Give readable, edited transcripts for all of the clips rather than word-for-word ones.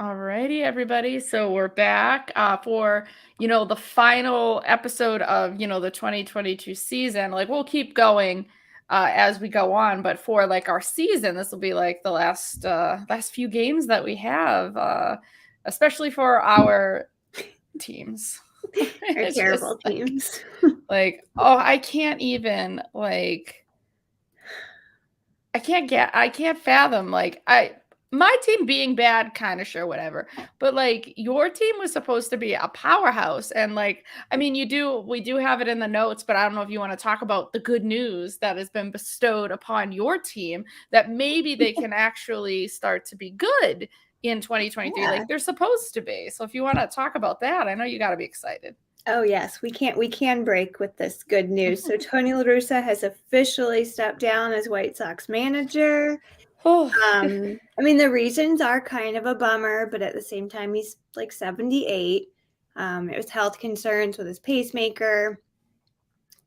Alrighty, everybody. So we're back for the final episode of the 2022 season. Like we'll keep going as we go on, but for like our season, this will be like the last few games that we have, especially for our teams. Our It's terrible just teams. I can't even I can't fathom my team being bad, kind of sure, whatever. But like your team was supposed to be a powerhouse. And I mean, we do have it in the notes, but I don't know if you want to talk about the good news that has been bestowed upon your team that maybe they can actually start to be good in 2023, Yeah. like they're supposed to be. So if you want to talk about that, I know you got to be excited. Oh yes, we can break with this good news. So Tony La Russa has officially stepped down as White Sox manager. Oh, I mean the reasons are kind of a bummer, but at the same time he's like 78. It was health concerns with his pacemaker,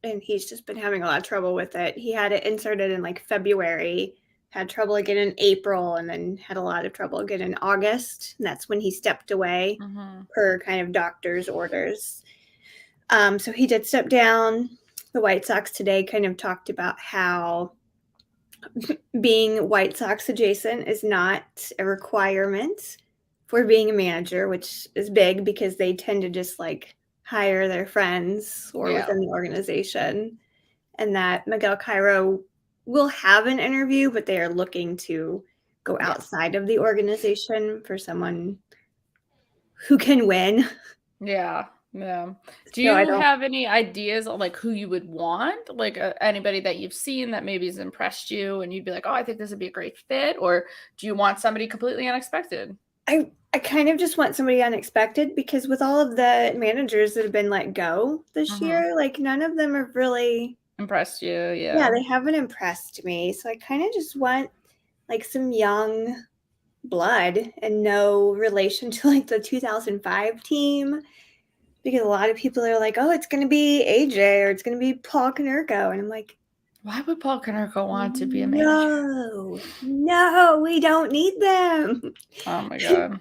and he's just been having a lot of trouble with it. He had it inserted in like February, had trouble again in April, and then had a lot of trouble again in August. And that's when he stepped away per kind of doctor's orders. So he did step down. The White Sox today kind of talked about how being White Sox adjacent is not a requirement for being a manager, which is big because they tend to just like hire their friends or within the organization. And that Miguel Cairo will have an interview, but they are looking to go outside of the organization for someone who can win. Yeah. Yeah. Do So you have any ideas on like who you would want? Like anybody that you've seen that maybe has impressed you and you'd be like, "Oh, I think this would be a great fit," or do you want somebody completely unexpected? I kind of just want somebody unexpected because with all of the managers that have been let go this year, like none of them have really impressed you. Yeah, they haven't impressed me. So I kind of just want like some young blood and no relation to like the 2005 team, because a lot of people are like, oh, it's going to be AJ or it's going to be Paul Konerko. And I'm like, why would Paul Konerko want to be a manager? No, we don't need them. Oh my God.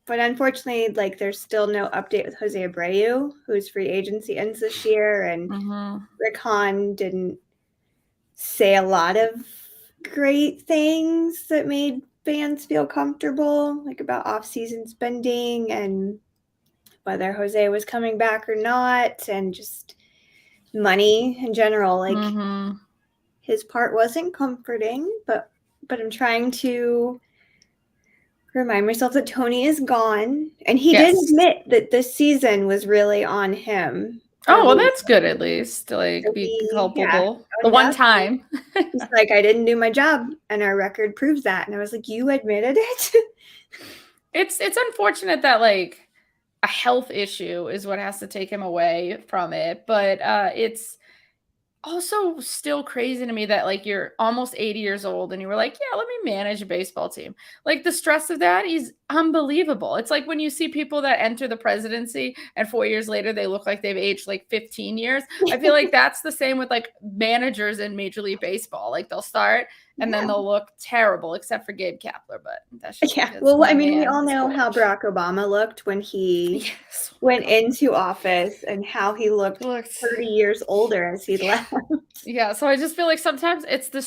But unfortunately, like there's still no update with Jose Abreu, whose free agency ends this year. And Rick Hahn didn't say a lot of great things that made fans feel comfortable, like about off-season spending and whether Jose was coming back or not, and just money in general. Like his part wasn't comforting, but I'm trying to remind myself that Tony is gone, and he did admit that this season was really on him. Oh, well, that's good at least. Like, be culpable. The one time. He's like, I didn't do my job, and our record proves that. And I was like, you admitted it? It's unfortunate that, like, a health issue is what has to take him away from it. But it's also still crazy to me that like you're almost 80 years old and you were like, yeah, let me manage a baseball team. Like the stress of that is unbelievable. It's like when you see people that enter the presidency and 4 years later they look like they've aged like 15 years. I feel like that's the same with like managers in Major League Baseball. Like they'll start and then they'll look terrible, except for Gabe Kapler. But that's just well, I mean, we all know how Barack Obama looked when he went into office and how he looked 30 years older as he left. Yeah, so I just feel like sometimes it's the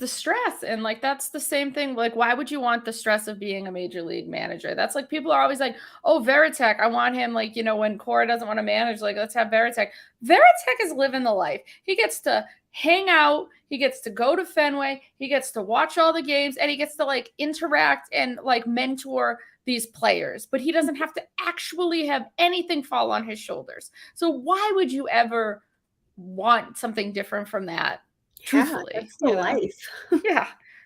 stress, and like that's the same thing. Like, why would you want the stress of being a major league manager? That's like people are always like, "Oh, Veritek, I want him." Like, when Cora doesn't want to manage, like, let's have Veritek. Veritek is living the life. He gets to hang out, he gets to go to Fenway, he gets to watch all the games, and he gets to like interact and like mentor these players, but he doesn't have to actually have anything fall on his shoulders. So why would you ever want something different from that? Truthfully, that's the life.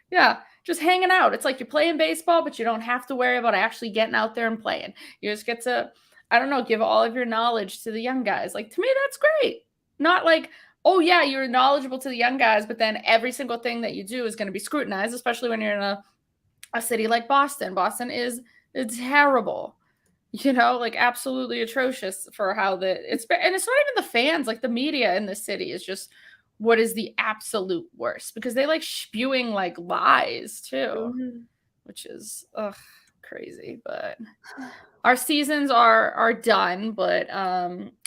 yeah, just hanging out. It's like you're playing baseball, but you don't have to worry about actually getting out there and playing. You just get to, I don't know, give all of your knowledge to the young guys. Like, to me, that's great. Not like, oh yeah, you're knowledgeable to the young guys, but then every single thing that you do is going to be scrutinized, especially when you're in a city like Boston. Boston is terrible. Like absolutely atrocious for how and it's not even the fans, like the media in the city is just what is the absolute worst, because they like spewing like lies too, which is crazy. But our seasons are done, but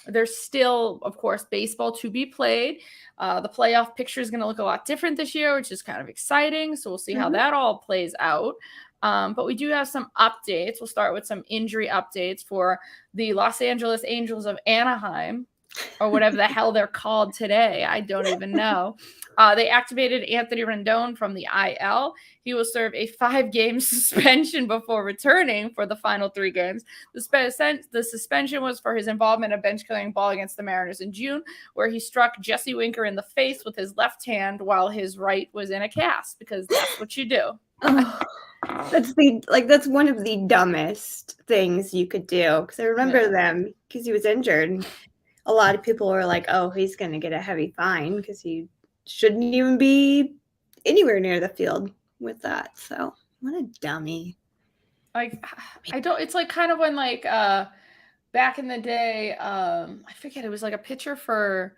there's still, of course, baseball to be played. The playoff picture is going to look a lot different this year, which is kind of exciting. So we'll see how that all plays out. But we do have some updates. We'll start with some injury updates for the Los Angeles Angels of Anaheim, or whatever the hell they're called today. I don't even know. They activated Anthony Rendon from the IL. He will serve a 5-game suspension before returning for the final 3 games. The suspension was for his involvement in a bench-killing ball against the Mariners in June, where he struck Jesse Winker in the face with his left hand while his right was in a cast, because that's what you do. Oh, that's one of the dumbest things you could do, because I remember them, because he was injured. A lot of people were like, oh, he's going to get a heavy fine because he shouldn't even be anywhere near the field with that. So what a dummy. Like, I don't, it's like kind of when like back in the day, I forget, it was like a pitcher for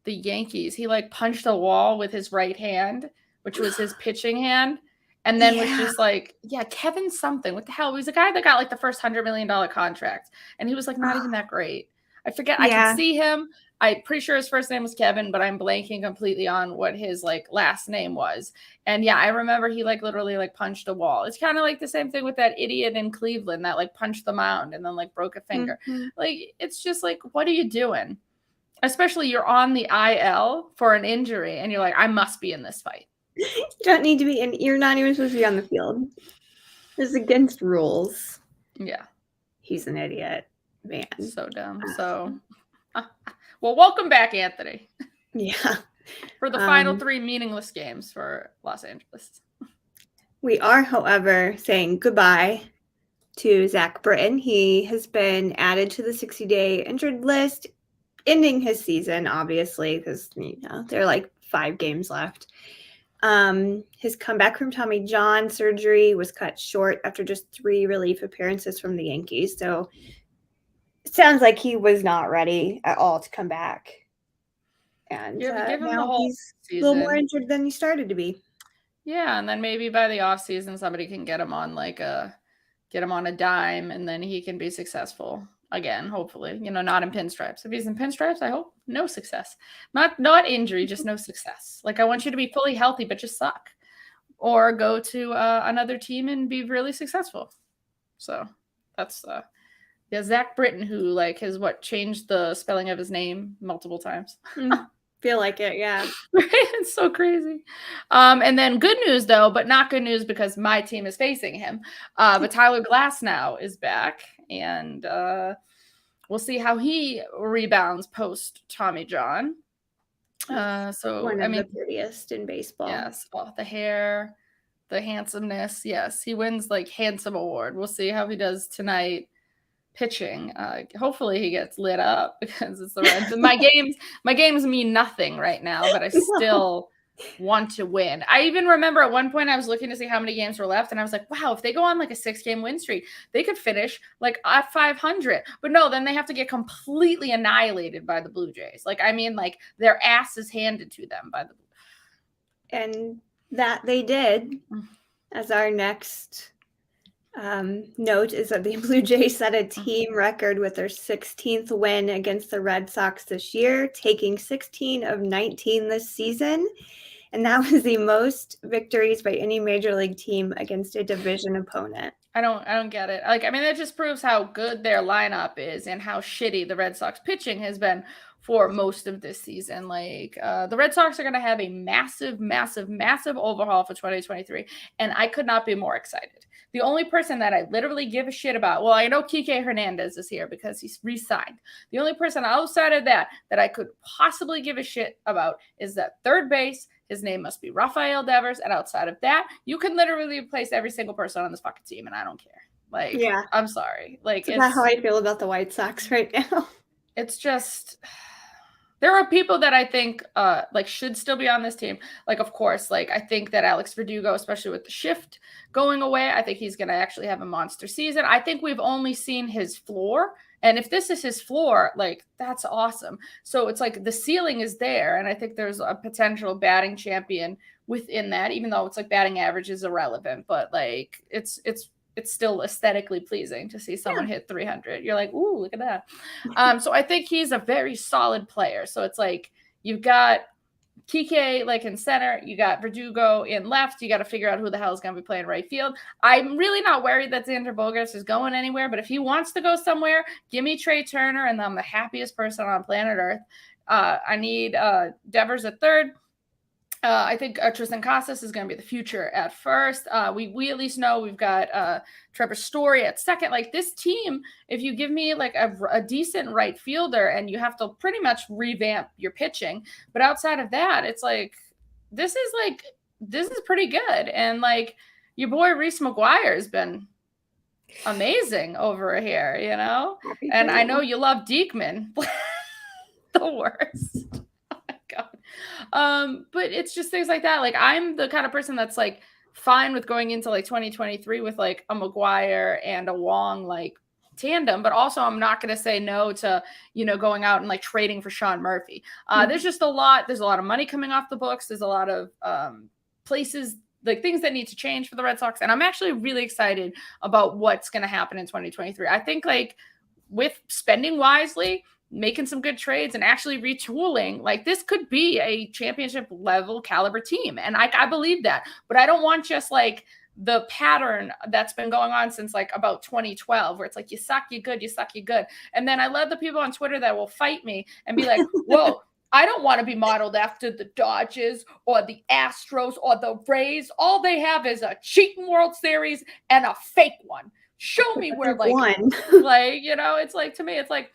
the Yankees. He like punched a wall with his right hand, which was his pitching hand. And then was just like, Kevin something. What the hell? He was the guy that got like the first $100 million contract. And he was like not even that great. I forget. I can see him. I'm pretty sure his first name was Kevin, but I'm blanking completely on what his like last name was. And I remember he like literally like punched a wall. It's kind of like the same thing with that idiot in Cleveland that like punched the mound and then like broke a finger. Like, it's just like, what are you doing? Especially you're on the IL for an injury and you're like, I must be in this fight. You don't need to be in. You're not even supposed to be on the field. It's against rules. Yeah. He's an idiot. Man. So dumb. So, well, welcome back, Anthony. Yeah. For the final 3 meaningless games for Los Angeles. We are, however, saying goodbye to Zach Britton. He has been added to the 60-day injured list, ending his season, obviously, because there are like 5 games left. His comeback from Tommy John surgery was cut short after just 3 relief appearances from the Yankees. So it sounds like he was not ready at all to come back. And give him now the whole he's season. a little more injured than he started to be. Yeah, and then maybe by the off season somebody can get him on a dime, and then he can be successful again, hopefully. Not in pinstripes. If he's in pinstripes, I hope no success. Not injury, just no success. Like, I want you to be fully healthy but just suck. Or go to another team and be really successful. So that's Zach Britton, who like has changed the spelling of his name multiple times. Feel like it, yeah. It's so crazy. And then good news though, but not good news because my team is facing him. But Tyler Glasnow is back, and we'll see how he rebounds post Tommy John. So one of the prettiest in baseball. Yes, the hair, the handsomeness. Yes, he wins like handsome award. We'll see how he does tonight pitching. Hopefully he gets lit up because it's the Reds. And my games mean nothing right now, but I still want to win. I even remember at one point I was looking to see how many games were left, and I was like, wow, if they go on like a 6-game win streak, they could finish like at 500. But no, then they have to get completely annihilated by the Blue Jays. Like, I mean, like their ass is handed to them by the Blue Jays. And that they did. As our next note is that the Blue Jays set a team record with their 16th win against the Red Sox this year, taking 16 of 19 this season. And that was the most victories by any major league team against a division opponent. I don't get it. Like, I mean, that just proves how good their lineup is and how shitty the Red Sox pitching has been for most of this season. Like, the Red Sox are going to have a massive, massive, massive overhaul for 2023. And I could not be more excited. The only person that I literally give a shit about, well, I know Kike Hernandez is here because he's re-signed. The only person outside of that I could possibly give a shit about is that third base. His name must be Rafael Devers. And outside of that, you can literally replace every single person on this fucking team, and I don't care. Like, yeah. I'm sorry. Like, it's not how I feel about the White Sox right now. It's just, there are people that I think like should still be on this team. Like, of course, like I think that Alex Verdugo, especially with the shift going away, I think he's going to actually have a monster season. I think we've only seen his floor. And if this is his floor, like, that's awesome. So it's like the ceiling is there. And I think there's a potential batting champion within that, even though it's like batting average is irrelevant. But like, it's it's still aesthetically pleasing to see someone hit 300. You're like, ooh, look at that. So I think he's a very solid player. So it's like you've got Kike like in center, you got Verdugo in left. You got to figure out who the hell is going to be playing right field. I'm really not worried that Xander Bogaerts is going anywhere, but if he wants to go somewhere, give me Trey Turner, and I'm the happiest person on planet Earth. I need Devers at third. I think Tristan Casas is going to be the future at first. We at least know we've got Trevor Story at second. Like this team, if you give me like a decent right fielder, and you have to pretty much revamp your pitching, but outside of that, it's like this is pretty good. And like your boy Reese McGuire has been amazing over here, you know. And I know you love Diekman, the worst. But it's just things like that. Like I'm the kind of person that's like fine with going into like 2023 with like a McGuire and a Wong like tandem, but also I'm not going to say no to, you know, going out and like trading for Sean Murphy. There's just there's a lot of money coming off the books. There's a lot of places, like things that need to change for the Red Sox. And I'm actually really excited about what's going to happen in 2023. I think like with spending wisely, making some good trades, and actually retooling, like this could be a championship level caliber team. And I believe that, but I don't want just like the pattern that's been going on since like about 2012, where it's like, you suck, you good, you suck, you good. And then I love the people on Twitter that will fight me and be like, whoa, I don't want to be modeled after the Dodgers or the Astros or the Rays. All they have is a cheating World Series and a fake one. Show me where like, like, you know, it's like, to me, it's like,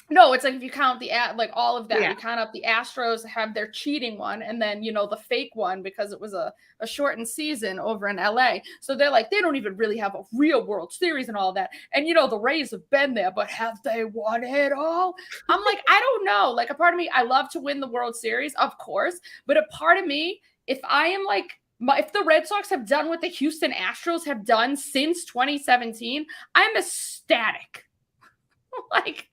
no, it's like if you count the like all of that, you count up the Astros have their cheating one, and then, you know, the fake one because it was a shortened season over in LA. So they're like, they don't even really have a real World Series and all that. And, you know, the Rays have been there, but have they won it all? I'm like, I don't know. Like a part of me, I love to win the World Series, of course. But a part of me, if I am like, if the Red Sox have done what the Houston Astros have done since 2017, I'm ecstatic. Like,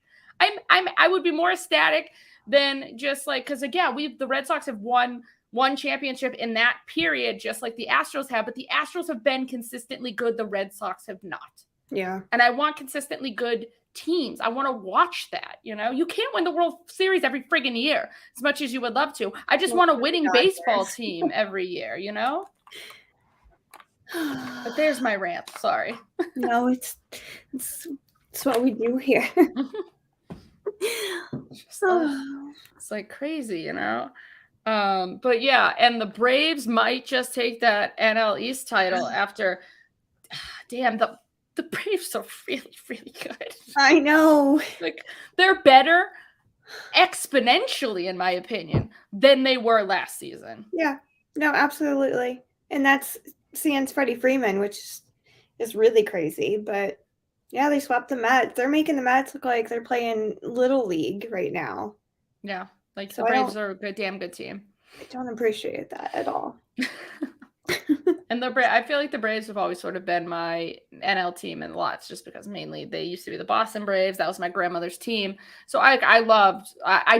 I would be more ecstatic than just like, because again, the Red Sox have won one championship in that period, just like the Astros have, but the Astros have been consistently good. The Red Sox have not. Yeah. And I want consistently good teams. I want to watch that. You know, you can't win the World Series every friggin' year as much as you would love to. I just want a winning baseball team every year, you know? But there's my rant. Sorry. No, it's what we do here. It's like crazy, you know. But yeah, and the Braves might just take that NL East title after damn, the Braves are really, really good. I know. Like they're better exponentially, in my opinion, than they were last season. Yeah. No, absolutely. And that's sans Freddie Freeman, which is really crazy, but yeah, they swapped the Mets. They're making the Mets look like they're playing Little League right now. Yeah, like the Braves are a damn good team. I don't appreciate that at all. And I feel like the Braves have always sort of been my NL team in lots, just because mainly they used to be the Boston Braves. That was my grandmother's team. So I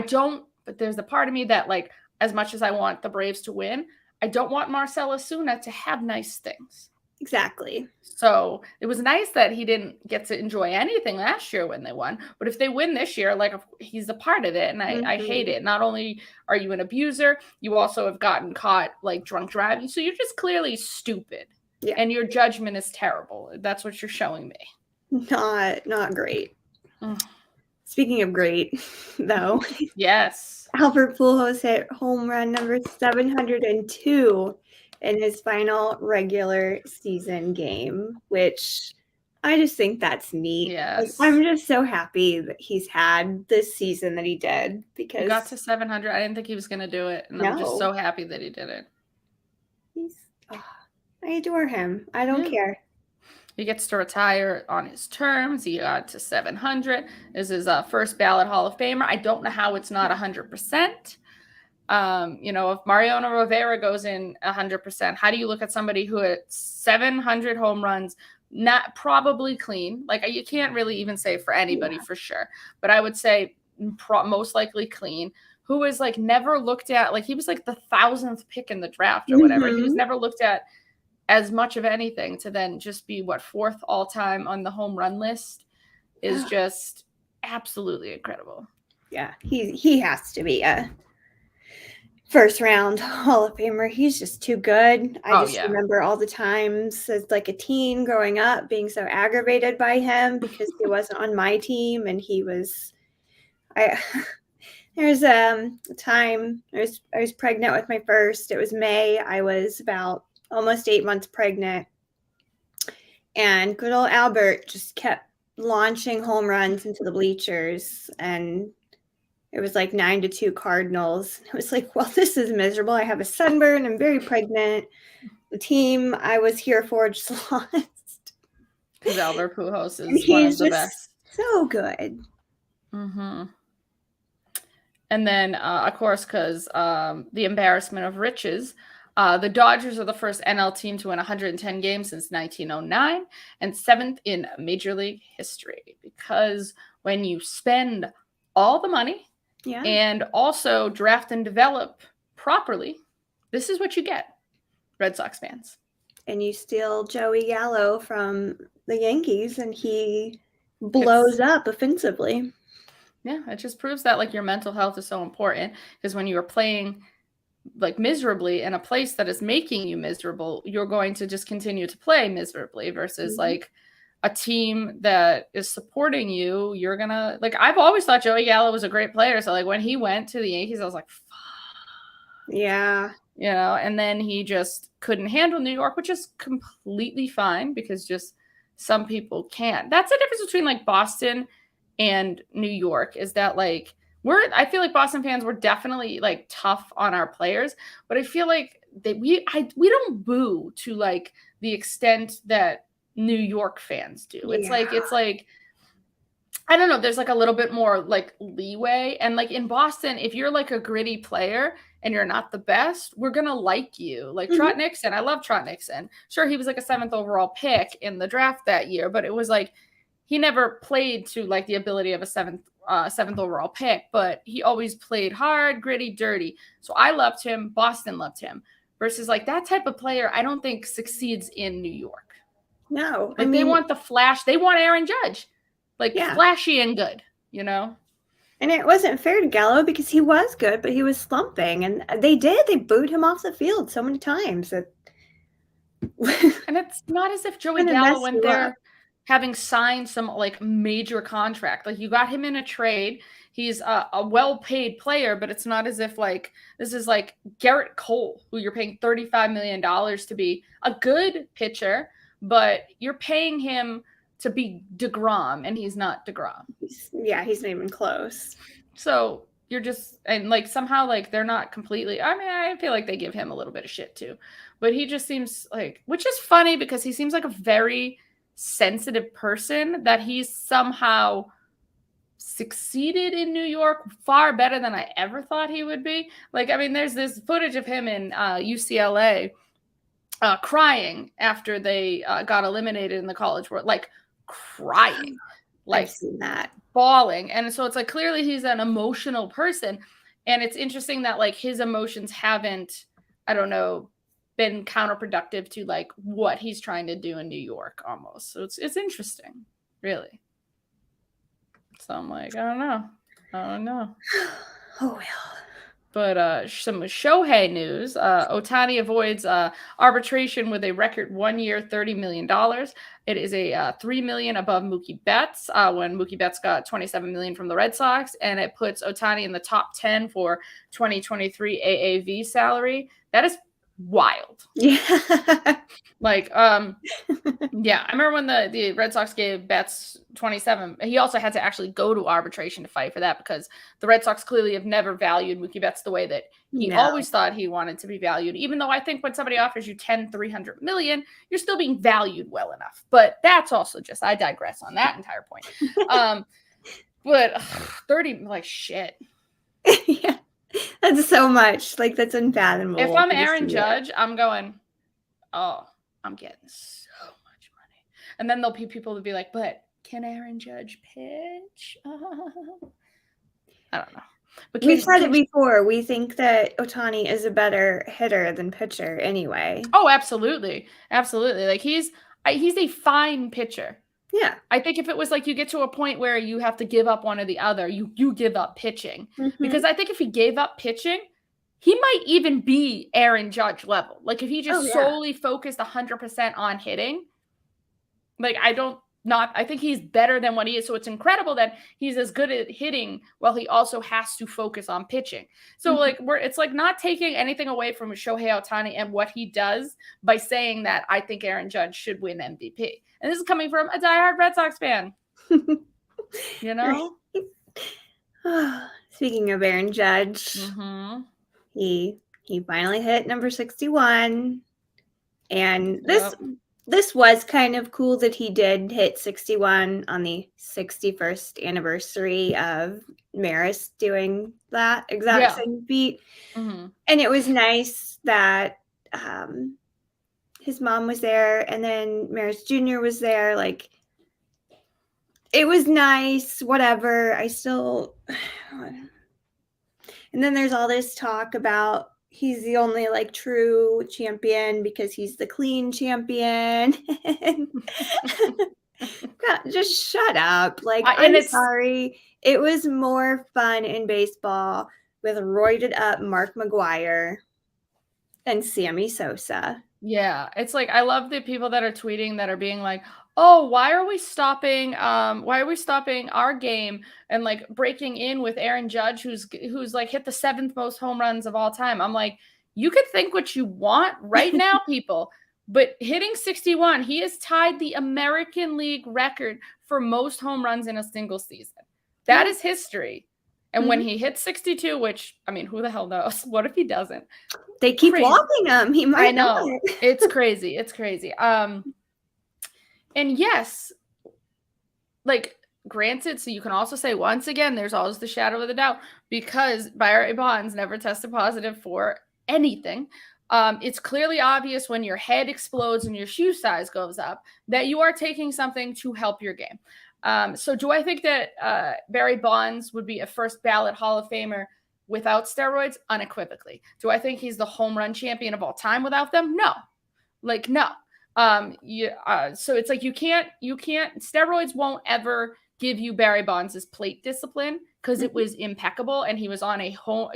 don't, but there's a part of me that like, as much as I want the Braves to win, I don't want Marcell Ozuna to have nice things. Exactly. So it was nice that he didn't get to enjoy anything last year when they won. But if they win this year, like he's a part of it. And I hate it. Not only are you an abuser, you also have gotten caught like drunk driving. So you're just clearly stupid. Yeah. And your judgment is terrible. That's what you're showing me. Not great. Speaking of great, though. Yes. Albert Pujols hit home run number 702 in his final regular season game, which I just think that's neat. Yes. Like, I'm just so happy that he's had this season that he did, because he got to 700. I didn't think he was going to do it, and I'm just so happy that he did it. I adore him. I don't care. He gets to retire on his terms. He got to 700. This is his first ballot Hall of Famer. I don't know how it's not 100%. You know, if Mariano Rivera goes in 100%, how do you look at somebody who had 700 home runs, not probably clean? Like, you can't really even say for anybody for sure, but I would say most likely clean, who was like never looked at, like he was like the 1,000th pick in the draft or whatever. He was never looked at as much of anything to then just be fourth all time on the home run list is just absolutely incredible. Yeah, he has to be a first round Hall of Famer. He's just too good. I just remember all the times as like a teen growing up being so aggravated by him because he wasn't on my team and he was there's a time I was pregnant with my first. It was May. I was about almost 8 months pregnant. And good old Albert just kept launching home runs into the bleachers, and it was like 9-2 Cardinals. It was like, well, this is miserable. I have a sunburn. I'm very pregnant. The team I was here for just lost. Because Albert Pujols is one of the best. So good. Mm-hmm. And then, of course, because the embarrassment of riches, the Dodgers are the first NL team to win 110 games since 1909 and 7th in Major League history. Because when you spend all the money and also draft and develop properly, this is what you get, Red Sox fans. And you steal Joey Gallo from the Yankees, and he blows up offensively. Yeah, it just proves that like your mental health is so important, because when you are playing like miserably in a place that is making you miserable, you're going to just continue to play miserably versus like a team that is supporting you. You're gonna like, I've always thought Joey Gallo was a great player. So like when he went to the Yankees, I was like, fuck. Yeah. You know, and then he just couldn't handle New York, which is completely fine because just some people can't. That's the difference between like Boston and New York, is that like I feel like Boston fans were definitely like tough on our players, but I feel like we don't boo to like the extent that New York fans do. It's like I don't know, there's like a little bit more like leeway. And like in Boston, if you're like a gritty player and you're not the best, we're gonna like you. Like Trot Nixon, I love Trot Nixon. Sure, he was like a 7th overall pick in the draft that year, but it was like he never played to like the ability of a 7th overall pick, but he always played hard, gritty, dirty. So I loved him. Boston loved him. Versus like that type of player, I don't think succeeds in New York. No, like they want the flash. They want Aaron Judge, like flashy and good, you know. And it wasn't fair to Gallo because he was good, but he was slumping, and they booed him off the field so many times that. And it's not as if Joey Gallo went there having signed some like major contract. Like you got him in a trade. He's a well-paid player, but it's not as if like this is like Garrett Cole, who you're paying $35 million to be a good pitcher, but you're paying him to be DeGrom, and he's not DeGrom. He's not even close. So you're just, and like somehow like they're not completely, I mean, I feel like they give him a little bit of shit too, but he just seems like, which is funny because he seems like a very sensitive person, that he's somehow succeeded in New York far better than I ever thought he would be. Like, I mean, there's this footage of him in UCLA crying after they got eliminated in the College World, like crying, like I've seen that, bawling. And so it's like clearly he's an emotional person, and it's interesting that like his emotions haven't, I don't know, been counterproductive to like what he's trying to do in New York almost. So it's interesting, really. So I'm like, I don't know. Oh well. But some Shohei news. Otani avoids arbitration with a record 1 year, $30 million. It is a $3 million above Mookie Betts when Mookie Betts got $27 million from the Red Sox, and it puts Otani in the top 10 for 2023 AAV salary. That is wild. Yeah. Like, yeah, I remember when the Red Sox gave Betts 27. He also had to actually go to arbitration to fight for that because the Red Sox clearly have never valued Mookie Betts the way that he always thought he wanted to be valued. Even though I think when somebody offers you $300 million, you're still being valued well enough. But that's also just, I digress on that entire point. But 30, like shit. Yeah. That's so much. Like, that's unfathomable. If I'm Aaron Judge, I'm going, oh, I'm getting so much money. And then there'll be people to be like, but can Aaron Judge pitch? I don't know. But We've said it before. We think that Otani is a better hitter than pitcher anyway. Oh, absolutely. Absolutely. Like he's a fine pitcher. Yeah. I think if it was like you get to a point where you have to give up one or the other, you give up pitching. Because I think if he gave up pitching, he might even be Aaron Judge level. Like if he just solely focused 100% on hitting, like I think he's better than what he is. So it's incredible that he's as good at hitting while he also has to focus on pitching. So like it's like not taking anything away from Shohei Otani and what he does by saying that I think Aaron Judge should win MVP. And this is coming from a diehard Red Sox fan. You know? Speaking of Aaron Judge, he finally hit number 61. And this was kind of cool that he did hit 61 on the 61st anniversary of Maris doing that exact same feat. And it was nice that his mom was there and then Maris Jr. was there. Like, it was nice, whatever. And then there's all this talk about he's the only like true champion because he's the clean champion. God, just shut up. Like, I'm sorry. It was more fun in baseball with roided up Mark McGwire and Sammy Sosa. Yeah, it's like I love the people that are tweeting that are being like, "Oh, why are we stopping our game and like breaking in with Aaron Judge who's like hit the 7th most home runs of all time?" I'm like, "You could think what you want right now, people, but hitting 61, he has tied the American League record for most home runs in a single season. That is history." And when he hits 62, which, I mean, who the hell knows? What if he doesn't? They keep walking him. He might not. It's crazy. It's crazy. And yes, like, granted, so you can also say, once again, there's always the shadow of the doubt because Barry Bonds never tested positive for anything. It's clearly obvious when your head explodes and your shoe size goes up that you are taking something to help your game. So do I think that Barry Bonds would be a first ballot Hall of Famer without steroids? Unequivocally. Do I think he's the home run champion of all time without them? No. Like, no. So it's like you can't steroids won't ever give you Barry Bonds' plate discipline because it was impeccable and he was on a Hall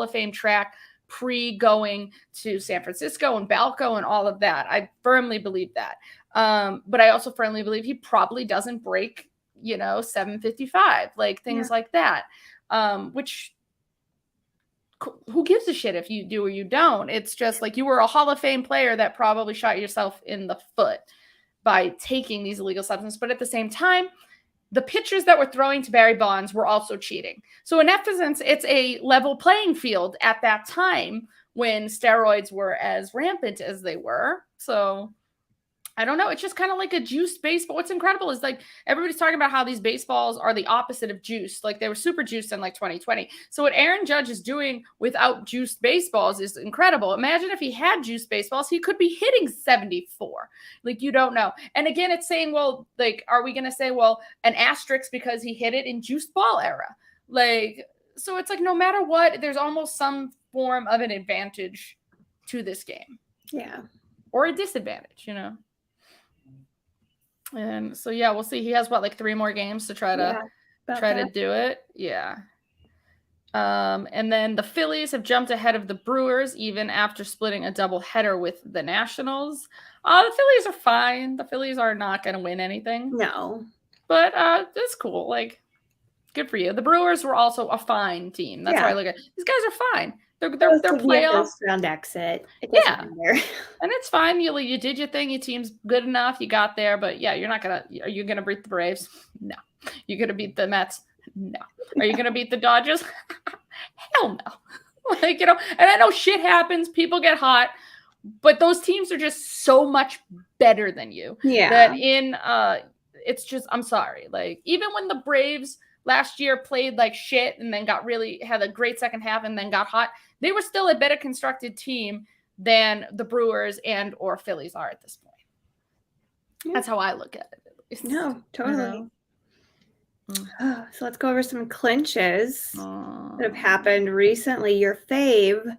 of Fame track pre-going to San Francisco and Balco and all of that. I firmly believe that. But I also firmly believe he probably doesn't break, 755, like things like that. Which who gives a shit if you do or you don't? It's just like you were a Hall of Fame player that probably shot yourself in the foot by taking these illegal substances. But at the same time, the pitchers that were throwing to Barry Bonds were also cheating. So in essence, it's a level playing field at that time when steroids were as rampant as they were. So I don't know. It's just kind of like a juiced baseball. What's incredible is like everybody's talking about how these baseballs are the opposite of juiced. Like they were super juiced in like 2020. So what Aaron Judge is doing without juiced baseballs is incredible. Imagine if he had juiced baseballs, he could be hitting 74. Like you don't know. And again, it's saying, well, like, are we going to say, well, an asterisk because he hit it in juiced ball era? Like, so it's like no matter what, there's almost some form of an advantage to this game. Yeah. Or a disadvantage, And so, yeah, we'll see. He has like 3 more games to try to do it. Yeah. And then the Phillies have jumped ahead of the Brewers even after splitting a doubleheader with the Nationals. The Phillies are fine. The Phillies are not going to win anything. No. But it's cool. Like, good for you. The Brewers were also a fine team. That's why I look at these guys are fine. They're playoff round exit. Yeah, and it's fine. You did your thing. Your team's good enough. You got there, but yeah, you're not gonna. Are you gonna beat the Braves? No. You're gonna beat the Mets? No. Are you gonna beat the Dodgers? Hell no. And I know shit happens. People get hot, but those teams are just so much better than you. Yeah. That it's just. I'm sorry. Like even when the Braves last year played like shit and then had a great second half and then got hot, they were still a better constructed team than the Brewers and or Phillies are at this point. Yeah. That's how I look at it, at least. No, totally. So let's go over some clinches that have Mm. happened recently. Your fave,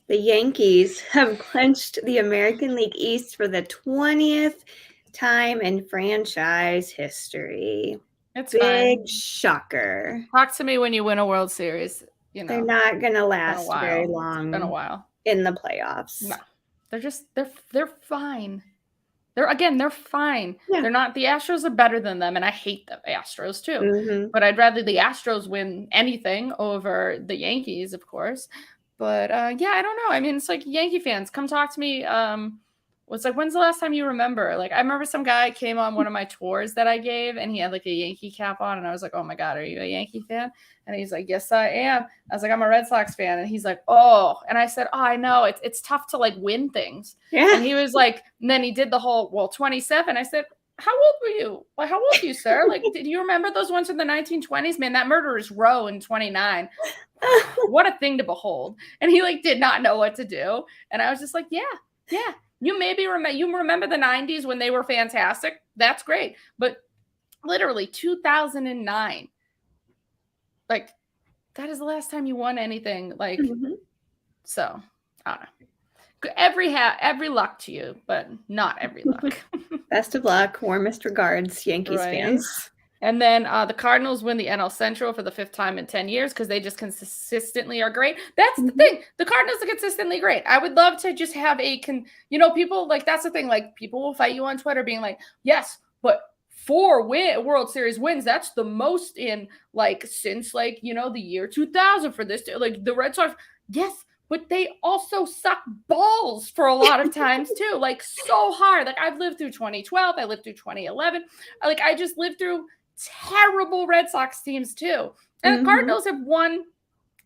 the Yankees, have clinched the American League East for the 20th time in franchise history. It's Big fine. shocker. Talk to me when you win a World Series. You They're know, not going to it's been a last very while. It's been a long while. in the playoffs. No, they're fine. They're fine. Yeah. They're not. The Astros are better than them, and I hate the Astros too. Mm-hmm. But I'd rather the Astros win anything over the Yankees, of course. But yeah, I don't know. I mean, it's like Yankee fans, come talk to me. It's like, when's the last time you remember? Like, I remember some guy came on one of my tours that I gave, and he had like a Yankee cap on, and I was like, oh my god, are you a Yankee fan? And he's like, yes, I am. I was like, I'm a Red Sox fan, and he's like, oh. And I said, oh, I know it's tough to like win things. Yeah. And he was like, and then he did the whole, well, 27. I said, how old were you? Like, how old are you, sir? Like, did you remember those ones from the 1920s? Man, that Murderer's Row in 29. What a thing to behold. And he like did not know what to do. And I was just like, yeah. You maybe remember the 90s when they were fantastic. That's great. But literally 2009, like that is the last time you won anything. Like, so I don't know. Every luck to you, but not every luck. Best of luck. Warmest regards, Yankees fans. And then the Cardinals win the NL Central for the 5th time in 10 years because they just consistently are great. That's the thing. The Cardinals are consistently great. I would love to just have people like, that's the thing. Like, people will fight you on Twitter being like, yes, but 4 World Series wins, that's the most in like since like, the year 2000 for this. Like the Red Sox, yes, but they also suck balls for a lot of times too, like so hard. Like I've lived through 2012, I lived through 2011. Like I just lived through terrible Red Sox teams too. And the Cardinals have won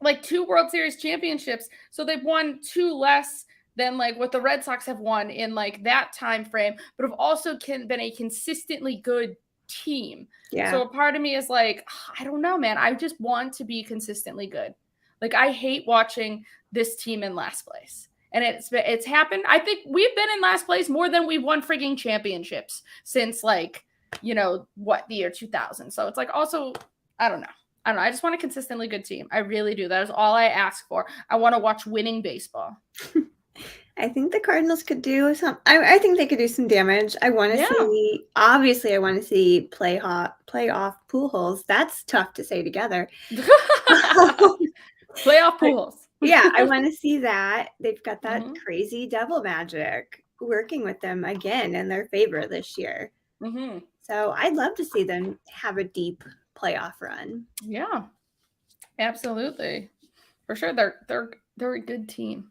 like 2 World Series championships. So they've won 2 less than like what the Red Sox have won in like that time frame, but have also been a consistently good team. Yeah. So a part of me is like, I don't know, man. I just want to be consistently good. Like I hate watching this team in last place. And it's happened. I think we've been in last place more than we've won frigging championships since like, the year 2000. So it's like also, I don't know. I just want a consistently good team. I really do. That is all I ask for. I want to watch winning baseball. I think the Cardinals could do some. I think they could do some damage. I want to see. Obviously, I want to see playoff pool holes. That's tough to say together. Playoff pool holes. Yeah, I want to see that. They've got that crazy devil magic working with them again in their favor this year. So I'd love to see them have a deep playoff run. Yeah, absolutely, for sure. They're a good team.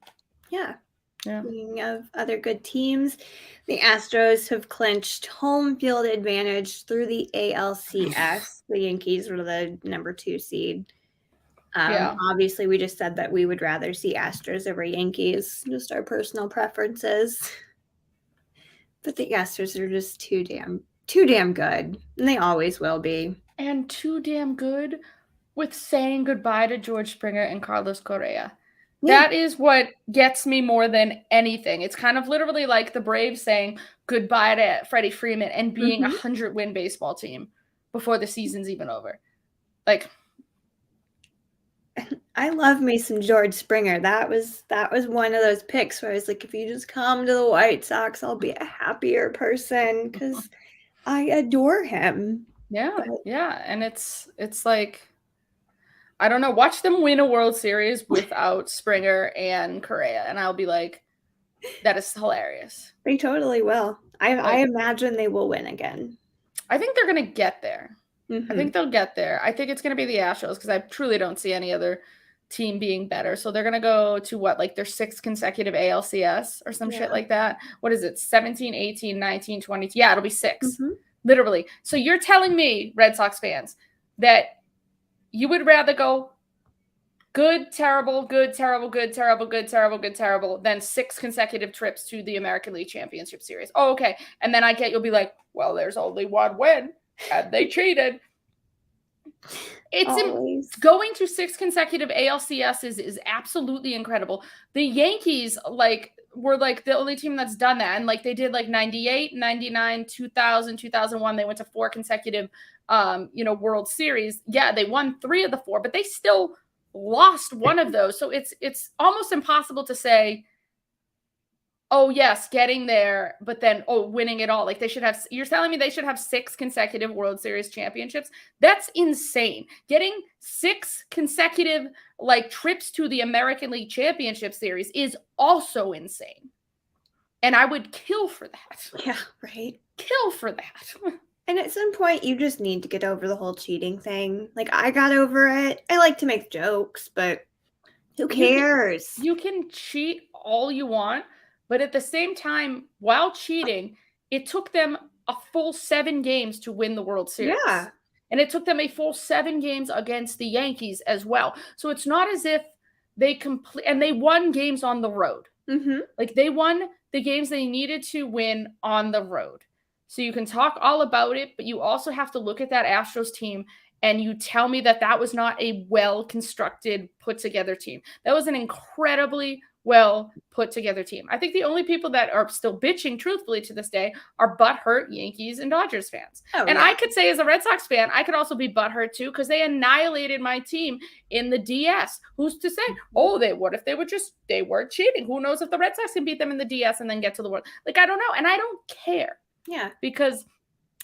Yeah. Speaking of other good teams, the Astros have clinched home field advantage through the ALCS. The Yankees were the number 2 seed. Obviously, we just said that we would rather see Astros over Yankees, just our personal preferences. But the Astros are just too damn good, and they always will be. And too damn good with saying goodbye to George Springer and Carlos Correa. Yeah. That is what gets me more than anything. It's kind of literally like the Braves saying goodbye to Freddie Freeman and being a 100-win baseball team before the season's even over. Like, I love me some George Springer. That was one of those picks where I was like, if you just come to the White Sox, I'll be a happier person because I adore him. Yeah, and it's like, I don't know, watch them win a World Series without Springer and Correa, and I'll be like, that is hilarious. They totally will. I imagine they will win again. I think they're going to get there. I think they'll get there. I think it's going to be the Astros because I truly don't see any other team being better. So they're going to go to like their 6th consecutive ALCS or some shit like that. What is it? 17, 18, 19, 20. Yeah, it'll be 6. Literally. So you're telling me, Red Sox fans, that you would rather go good, terrible, good, terrible, good, terrible, good, terrible, good, terrible than 6 consecutive trips to the American League Championship Series. Oh, okay. And then you'll be like, well, there's only one win. And they cheated. It's going to 6 consecutive ALCSs is absolutely incredible. The Yankees, like were like the only team that's done that. And like they did like 98, 99, 2000, 2001. They went to 4 consecutive, World Series. Yeah, they won 3 of the 4, but they still lost one of those. So it's almost impossible to say, oh yes, getting there, but then winning it all. Like you're telling me they should have 6 consecutive World Series championships? That's insane. Getting 6 consecutive like trips to the American League Championship Series is also insane. And I would kill for that. Yeah, right. Kill for that. And at some point, you just need to get over the whole cheating thing. Like, I got over it. I like to make jokes, but who cares? You can cheat all you want, but at the same time, while cheating, it took them a full 7 games to win the World Series. Yeah. And it took them a full 7 games against the Yankees as well. So it's not as if they and they won games on the road. Mm-hmm. Like they won the games they needed to win on the road. So you can talk all about it, but you also have to look at that Astros team and you tell me that that was not a well-constructed, put-together team. That was an incredibly well-put-together team. I think the only people that are still bitching, truthfully, to this day are butthurt Yankees and Dodgers fans. And I could say as a Red Sox fan, I could also be butthurt too because they annihilated my team in the DS. Who's to say, what if they were cheating? Who knows if the Red Sox can beat them in the DS and then get to the World? Like, I don't know, and I don't care. Yeah. Because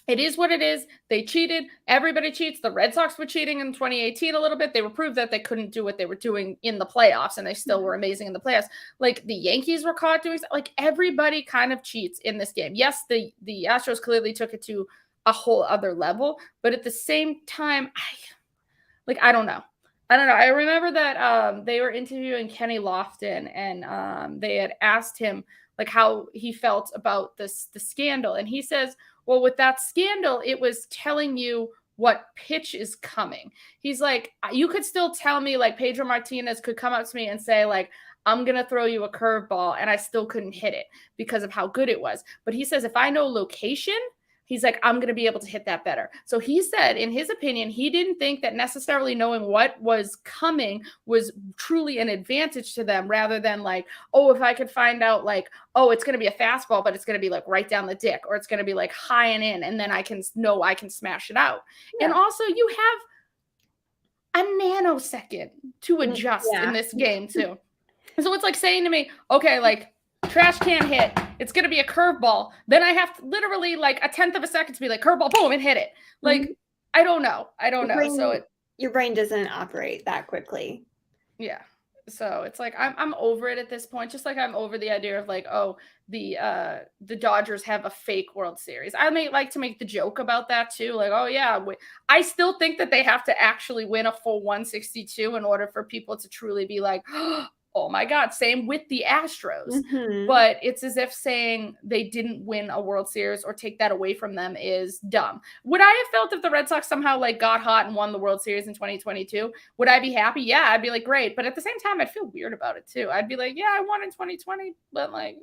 it is what it is. They cheated. Everybody cheats. The Red Sox were cheating in 2018 a little bit. They were proved that they couldn't do what they were doing in the playoffs, and they still were amazing in the playoffs. Like, the Yankees were caught doing – like, everybody kind of cheats in this game. Yes, the Astros clearly took it to a whole other level, but at the same time, I don't know. I remember that they were interviewing Kenny Lofton, and they had asked him – like how he felt about the scandal. And he says, well, with that scandal, it was telling you what pitch is coming. He's like, you could still tell me, like Pedro Martinez could come up to me and say, like, I'm going to throw you a curveball, and I still couldn't hit it because of how good it was. But he says, if I know location, he's like, I'm going to be able to hit that better. So he said, in his opinion, he didn't think that necessarily knowing what was coming was truly an advantage to them, rather than like, if I could find out like, it's going to be a fastball, but it's going to be like right down the dick, or it's going to be like high and in, and then I can smash it out. Yeah. And also you have a nanosecond to adjust in this game too. So it's like saying to me, okay, like, trash can hit. It's going to be a curveball. Then I have to literally like a 1/10 of a second to be like curveball, boom, and hit it. Like, I don't know. So your brain doesn't operate that quickly. Yeah. So it's like, I'm over it at this point. Just like I'm over the idea of like, the Dodgers have a fake World Series. I may like to make the joke about that too. Like, I still think that they have to actually win a full 162 in order for people to truly be like, oh my God, same with the Astros. Mm-hmm. But it's as if saying they didn't win a World Series or take that away from them is dumb. Would I have felt if the Red Sox somehow like got hot and won the World Series in 2022? Would I be happy? Yeah, I'd be like, great. But at the same time, I'd feel weird about it too. I'd be like, yeah, I won in 2020, but like,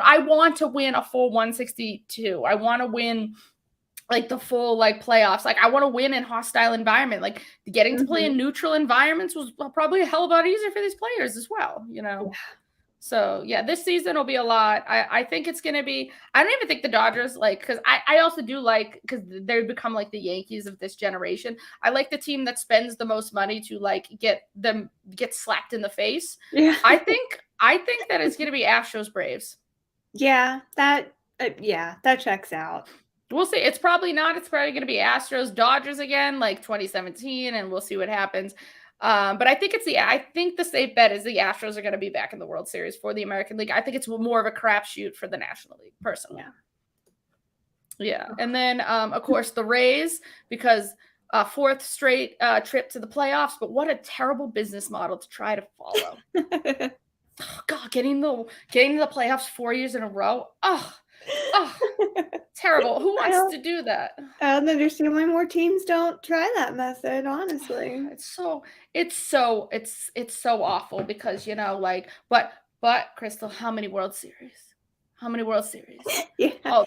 I want to win a full 162. I want to win like the full like playoffs. Like, I want to win in hostile environment. Like, getting to play in neutral environments was probably a hell of a lot easier for these players as well, Yeah. So yeah, this season will be a lot. I think it's going to be, I don't even think the Dodgers, like, because I also do like, because they've become like the Yankees of this generation. I like the team that spends the most money to like get slapped in the face. Yeah. I think that it's going to be Astros Braves. Yeah, that checks out. We'll see. It's probably not. It's probably going to be Astros Dodgers again, like 2017, and we'll see what happens. But I think the safe bet is the Astros are going to be back in the World Series for the American League. I think it's more of a crapshoot for the National League, personally. Yeah. And then, of course, the Rays, because 4th straight trip to the playoffs. But what a terrible business model to try to follow. Oh, God, getting to the playoffs 4 years in a row. Terrible. Who wants to do that? I don't understand why more teams don't try that method, honestly. It's so awful because, but Crystal, how many World Series? Yeah. Oh,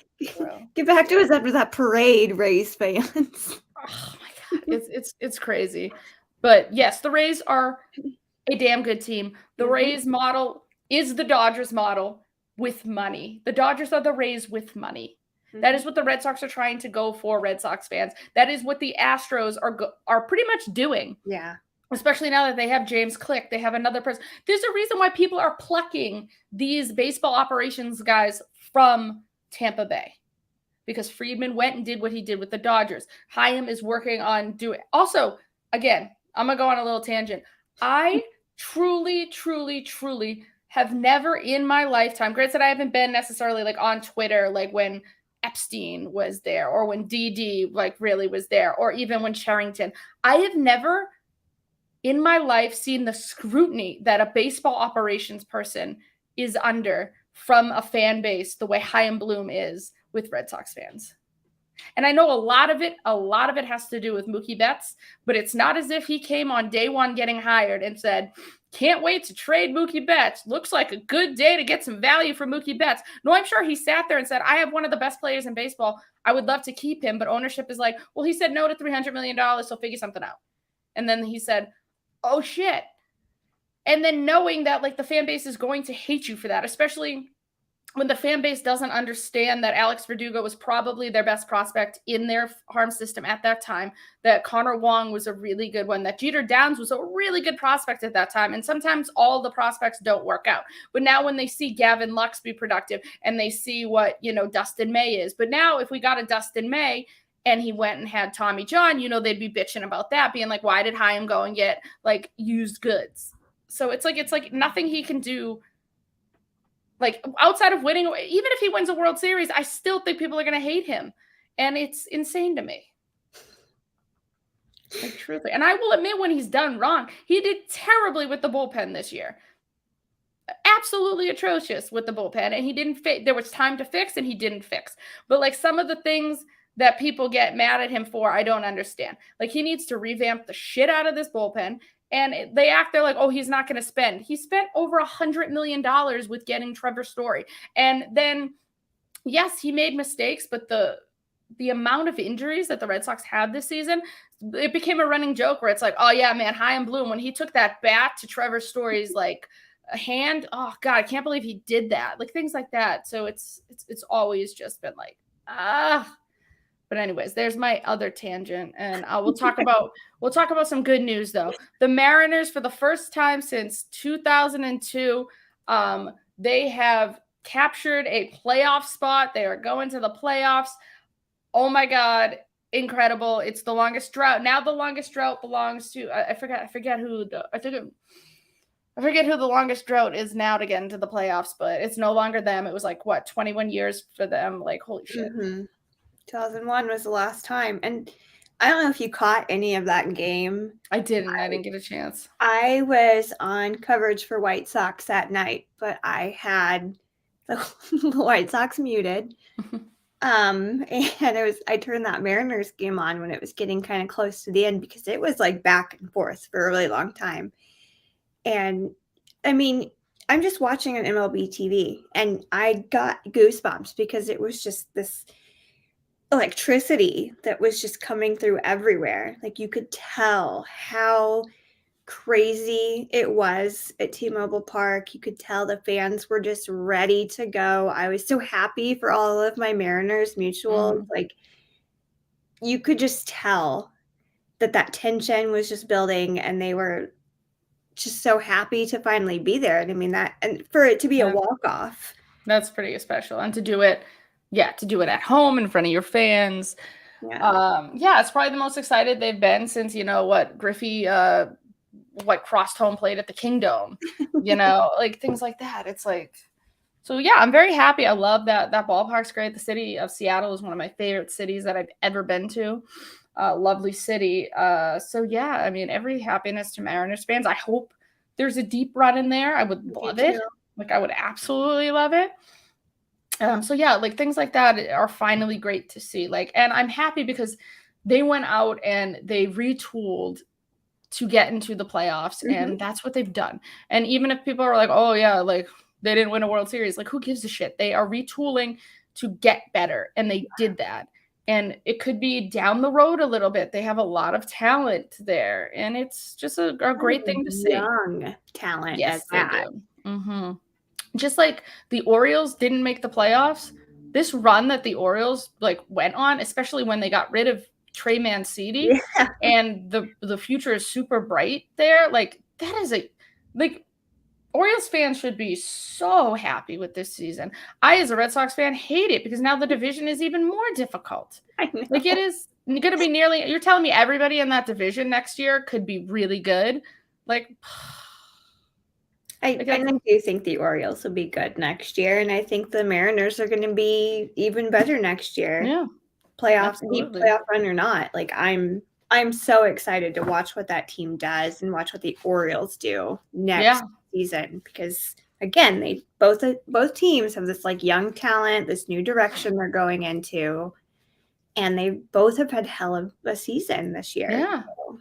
get back to us after that parade, Rays fans. Oh my God. It's crazy. But yes, the Rays are a damn good team. The Rays model is the Dodgers model with money. The Dodgers are the Rays with money. That is what the Red Sox are trying to go for, Red Sox fans. That is what the Astros are pretty much doing. Yeah. Especially now that they have James Click, they have another person. There's a reason why people are plucking these baseball operations guys from Tampa Bay, because Friedman went and did what he did with the Dodgers. Chaim is working on doing. Also, again, I'm gonna go on a little tangent. I truly, truly, truly have never in my lifetime, granted I haven't been necessarily like on Twitter, like when Epstein was there, or when DD like really was there, or even when Charrington. I have never in my life seen the scrutiny that a baseball operations person is under from a fan base the way Chaim Bloom is with Red Sox fans. And I know a lot of it has to do with Mookie Betts, but it's not as if he came on day one getting hired and said, can't wait to trade Mookie Betts. Looks like a good day to get some value for Mookie Betts. No, I'm sure he sat there and said, I have one of the best players in baseball. I would love to keep him, but ownership is like, well, he said no to $300 million, so figure something out. And then he said, oh shit. And then knowing that like the fan base is going to hate you for that, especially when the fan base doesn't understand that Alex Verdugo was probably their best prospect in their farm system at that time, that Connor Wong was a really good one, that Jeter Downs was a really good prospect at that time. And sometimes all the prospects don't work out. But now when they see Gavin Lux be productive and they see what, Dustin May is. But now if we got a Dustin May and he went and had Tommy John, they'd be bitching about that, being like, why did Chaim go and get like used goods? So it's like nothing he can do. Like outside of winning, even if he wins a World Series, I still think people are going to hate him. And it's insane to me. Like truly. And I will admit when he's done wrong, he did terribly with the bullpen this year. Absolutely atrocious with the bullpen. And he didn't there was time to fix and he didn't fix. But like some of the things that people get mad at him for, I don't understand. Like he needs to revamp the shit out of this bullpen. And they're like, oh, he's not going to spend. He spent over $100 million with getting Trevor Story. And then, yes, he made mistakes, but the amount of injuries that the Red Sox had this season, it became a running joke where it's like, oh, yeah, man, Chaim Bloom, when he took that bat to Trevor Story's, like, a hand, oh, God, I can't believe he did that. Like, things like that. So it's always just been like, But anyways, there's my other tangent, and we'll talk about some good news though. The Mariners, for the first time since 2002, they have captured a playoff spot. They are going to the playoffs. Oh my God, incredible! It's the longest drought. Now the longest drought belongs to I forget who the longest drought is now to get into the playoffs, but it's no longer them. It was like 21 years for them. Like holy shit. Mm-hmm. 2001 was the last time. And I don't know if you caught any of that game. I didn't get a chance. I was on coverage for White Sox that night, but I had the White Sox muted. And I turned that Mariners game on when it was getting kind of close to the end because it was like back and forth for a really long time. And I mean, I'm just watching on MLB TV and I got goosebumps because it was just this electricity that was just coming through everywhere. Like you could tell how crazy it was at T-Mobile Park. You could tell the fans were just ready to go. I was so happy for all of my Mariners mutuals. Like you could just tell that tension was just building and they were just so happy to finally be there. And I mean and for it to be a walk-off. That's pretty special. And to do it at home in front of your fans. Yeah. It's probably the most excited they've been since, Griffey, crossed home plate at the Kingdom, like things like that. It's like, so yeah, I'm very happy. I love that ballpark's great. The city of Seattle is one of my favorite cities that I've ever been to. Lovely city. So yeah, I mean, every happiness to Mariners fans. I hope there's a deep run in there. I would love it. Like I would absolutely love it. So yeah, like things like that are finally great to see. Like, and I'm happy because they went out and they retooled to get into the playoffs, and that's what they've done. And even if people are like, oh yeah, like they didn't win a World Series, like who gives a shit? They are retooling to get better, and they did that. And it could be down the road a little bit. They have a lot of talent there, and it's just a great thing to see. Young talent. Yes, they do. just like the Orioles didn't make the playoffs, this run that the Orioles like went on, especially when they got rid of Trey Mancini, Yeah. and the future is super bright there. Like that is like Orioles fans should be so happy with this season. I, as a Red Sox fan, hate it because now the division is even more difficult. I know. Like it is going to be nearly. You're telling me everybody in that division next year could be really good, like. I do think the Orioles will be good next year, and I think the Mariners are going to be even better next year. Yeah, playoff run or not. Like I'm so excited to watch what that team does and watch what the Orioles do next season, because again, they both teams have this like young talent, this new direction they're going into, and they both have had hell of a season this year. Yeah, so,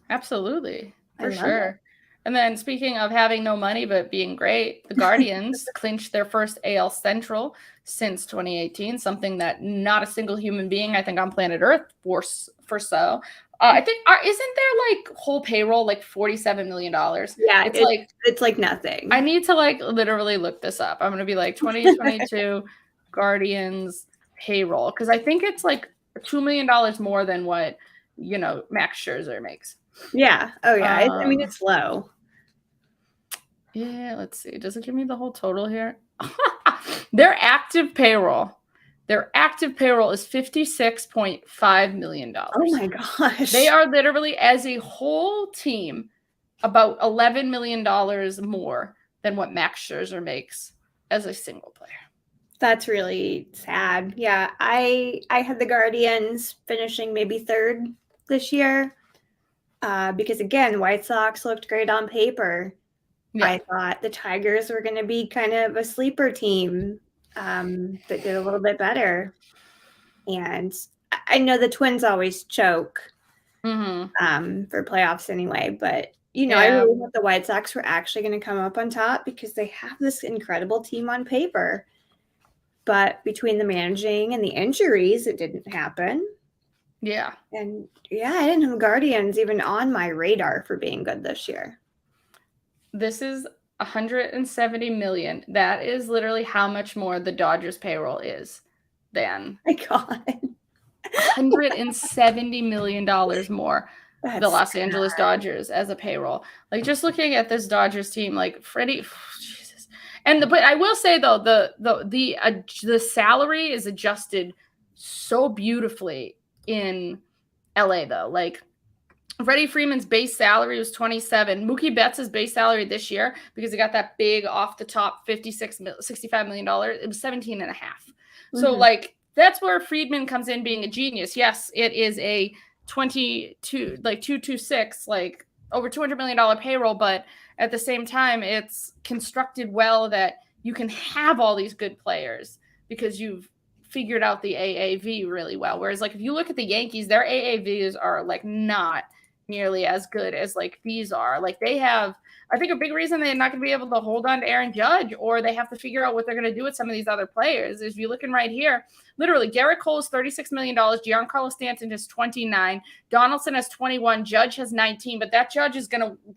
absolutely, for sure. And then speaking of having no money but being great, the Guardians clinched their first AL Central since 2018, something that not a single human being, I think, on planet Earth foresaw. I think, isn't their like whole payroll like $47 million? Yeah, it's like nothing. I need to like literally look this up. I'm gonna be like 2022 Guardians payroll, because I think it's like $2 million more than what Max Scherzer makes. Yeah. Oh yeah. I mean, it's low. Yeah, let's see. Does it give me the whole total here? Their active payroll is $56.5 million. Oh my gosh. They are literally, as a whole team, about $11 million more than what Max Scherzer makes as a single player. That's really sad. Yeah, I had the Guardians finishing maybe third this year because, again, White Sox looked great on paper. Yeah. I thought the Tigers were going to be kind of a sleeper team that did a little bit better. And I know the Twins always choke for playoffs anyway, but, I really thought the White Sox were actually going to come up on top because they have this incredible team on paper. But between the managing and the injuries, it didn't happen. Yeah. And, I didn't have the Guardians even on my radar for being good this year. This is $170 million. That is literally how much more the Dodgers payroll is than. My God. $170 million more. That's the Los Angeles Dodgers as a payroll. Like just looking at this Dodgers team, like Freddie, Jesus. But I will say though, the salary is adjusted so beautifully in LA though. Like Freddie Freeman's base salary was 27. Mookie Betts' base salary this year, because he got that big off the top $65 million, it was 17 and a half. So like that's where Friedman comes in being a genius. Yes, it is a 226, like over $200 million payroll, but at the same time, it's constructed well that you can have all these good players because you've figured out the AAV really well. Whereas like if you look at the Yankees, their AAVs are like not nearly as good as like these are. Like they have, I think a big reason they're not going to be able to hold on to Aaron Judge, or they have to figure out what they're going to do with some of these other players. Is you're looking right here, literally Garrett Cole is $36 million. Giancarlo Stanton is 29. Donaldson has 21. Judge has 19, but that Judge is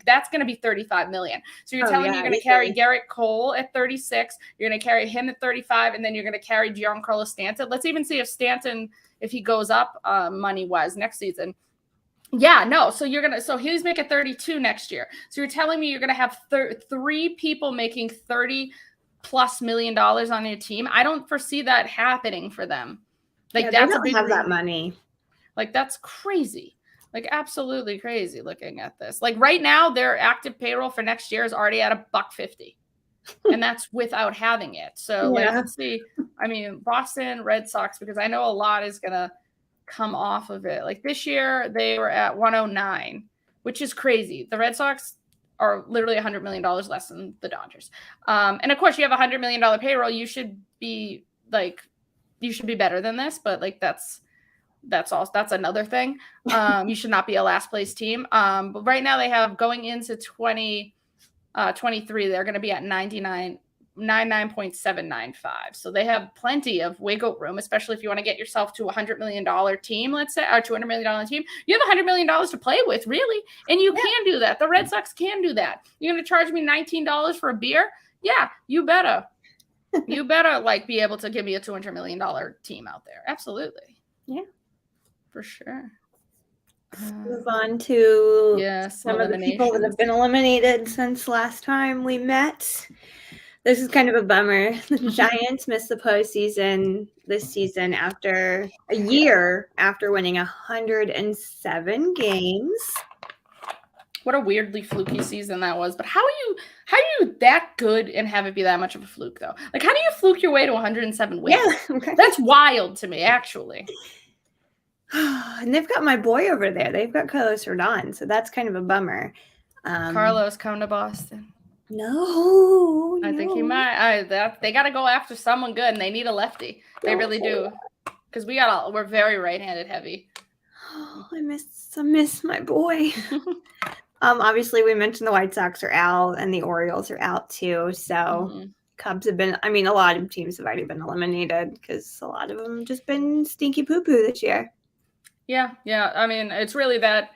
that's going to be $35 million. So you're telling me you're going to carry Garrett Cole at 36. You're going to carry him at 35, and then you're going to carry Giancarlo Stanton. Let's even see if Stanton, if he goes up money-wise next season. Yeah, no. So he's making 32 next year. So you're telling me you're going to have three people making $30+ million on your team? I don't foresee that happening for them. Like that's a big have that money. Like that's crazy. Like absolutely crazy looking at this. Like right now, their active payroll for next year is already at $150. And that's without having it. So like, let's see. I mean, Boston Red Sox, because I know a lot is going to come off of it. Like this year they were at 109, which is crazy. The Red Sox are literally $100 million less than the Dodgers. And of course you have $100 million payroll. You should be better than this, but like that's another thing. You should not be a last place team. But right now they have, going into 2023, they're going to be at 99.795. So they have plenty of wiggle room, especially if you want to get yourself to $100 million team, let's say, or $200 million team. You have $100 million to play with, really. And you can do that. The Red Sox can do that. You're going to charge me $19 for a beer? Yeah, you better. You better like be able to give me a $200 million team out there. Absolutely. Yeah. For sure. Move on to some some of the people that have been eliminated since last time we met. This is kind of a bummer. The Giants missed the postseason this season after a year after winning 107 games. What a weirdly fluky season that was. But how are you that good and have it be that much of a fluke though? Like how do you fluke your way to 107 wins? Yeah, that's wild to me, actually. And they've got my boy over there. They've got Carlos Rodon, so that's kind of a bummer. Carlos, come to Boston. No, I think he might. They got to go after someone good, and they need a lefty. They really do, because we're very right-handed heavy. Oh, I miss my boy. Obviously, we mentioned the White Sox are out, and the Orioles are out too. So Cubs have been. I mean, a lot of teams have already been eliminated because a lot of them have just been stinky poo-poo this year. Yeah. I mean, it's really that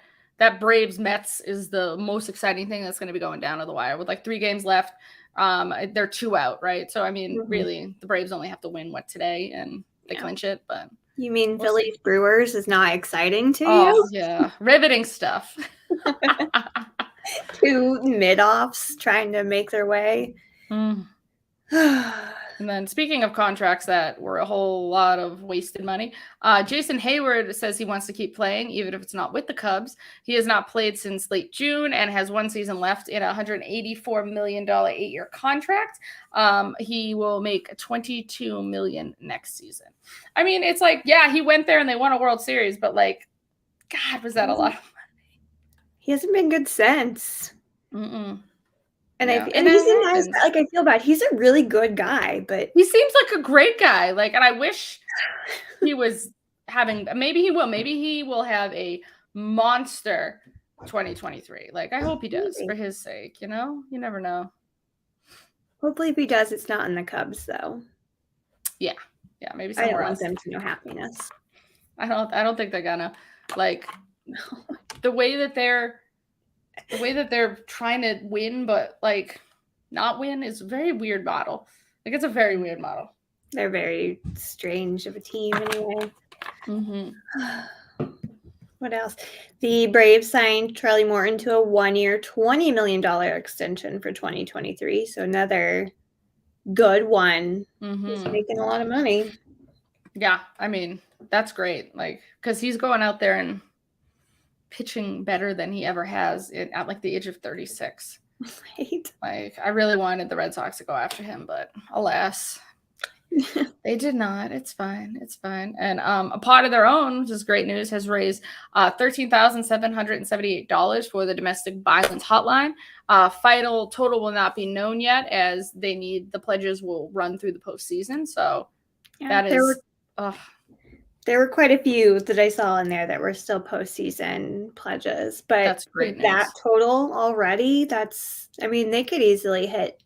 Braves Mets is the most exciting thing that's going to be going down to the wire with like 3 games left. They're 2 out, right? So I mean, really, the Braves only have to win today and they clinch it. But you mean Phillies Brewers is not exciting to you? Oh yeah, riveting stuff. 2 mid-offs trying to make their way. And then speaking of contracts that were a whole lot of wasted money, Jason Hayward says he wants to keep playing, even if it's not with the Cubs. He has not played since late June and has 1 season left in a $184 million 8-year contract. He will make $22 million next season. I mean, it's like, yeah, he went there and they won a World Series, but like, God, was that a lot of money? He hasn't been good since. And yeah. he's a nice guy. Like, I feel bad. He's a really good guy, but he seems like a great guy. Like, and I wish he was having. Maybe he will. Maybe he will have a monster 2023. Like, I hope he does for his sake. You know, you never know. Hopefully, if he does, it's not in the Cubs, though. Yeah. Maybe somewhere else. I don't want them to know happiness. I don't think they're gonna like the way that they're trying to win, but like not win is a very weird model. Like it's a very weird model. They're very strange of a team anyway. What else? The Braves signed Charlie Morton to a 1-year, $20 million extension for 2023. So another good one. He's making a lot of money. Yeah, I mean, that's great. Like, because he's going out there and pitching better than he ever has at like the age of 36. Right. Like, I really wanted the Red Sox to go after him, but alas, they did not. It's fine. And a Pot of Their Own, which is great news, has raised $13,778 for the domestic violence hotline. Final total will not be known yet, as the pledges will run through the postseason. So that is. There were quite a few that I saw in there that were still postseason pledges, but that's great news. That total already, they could easily hit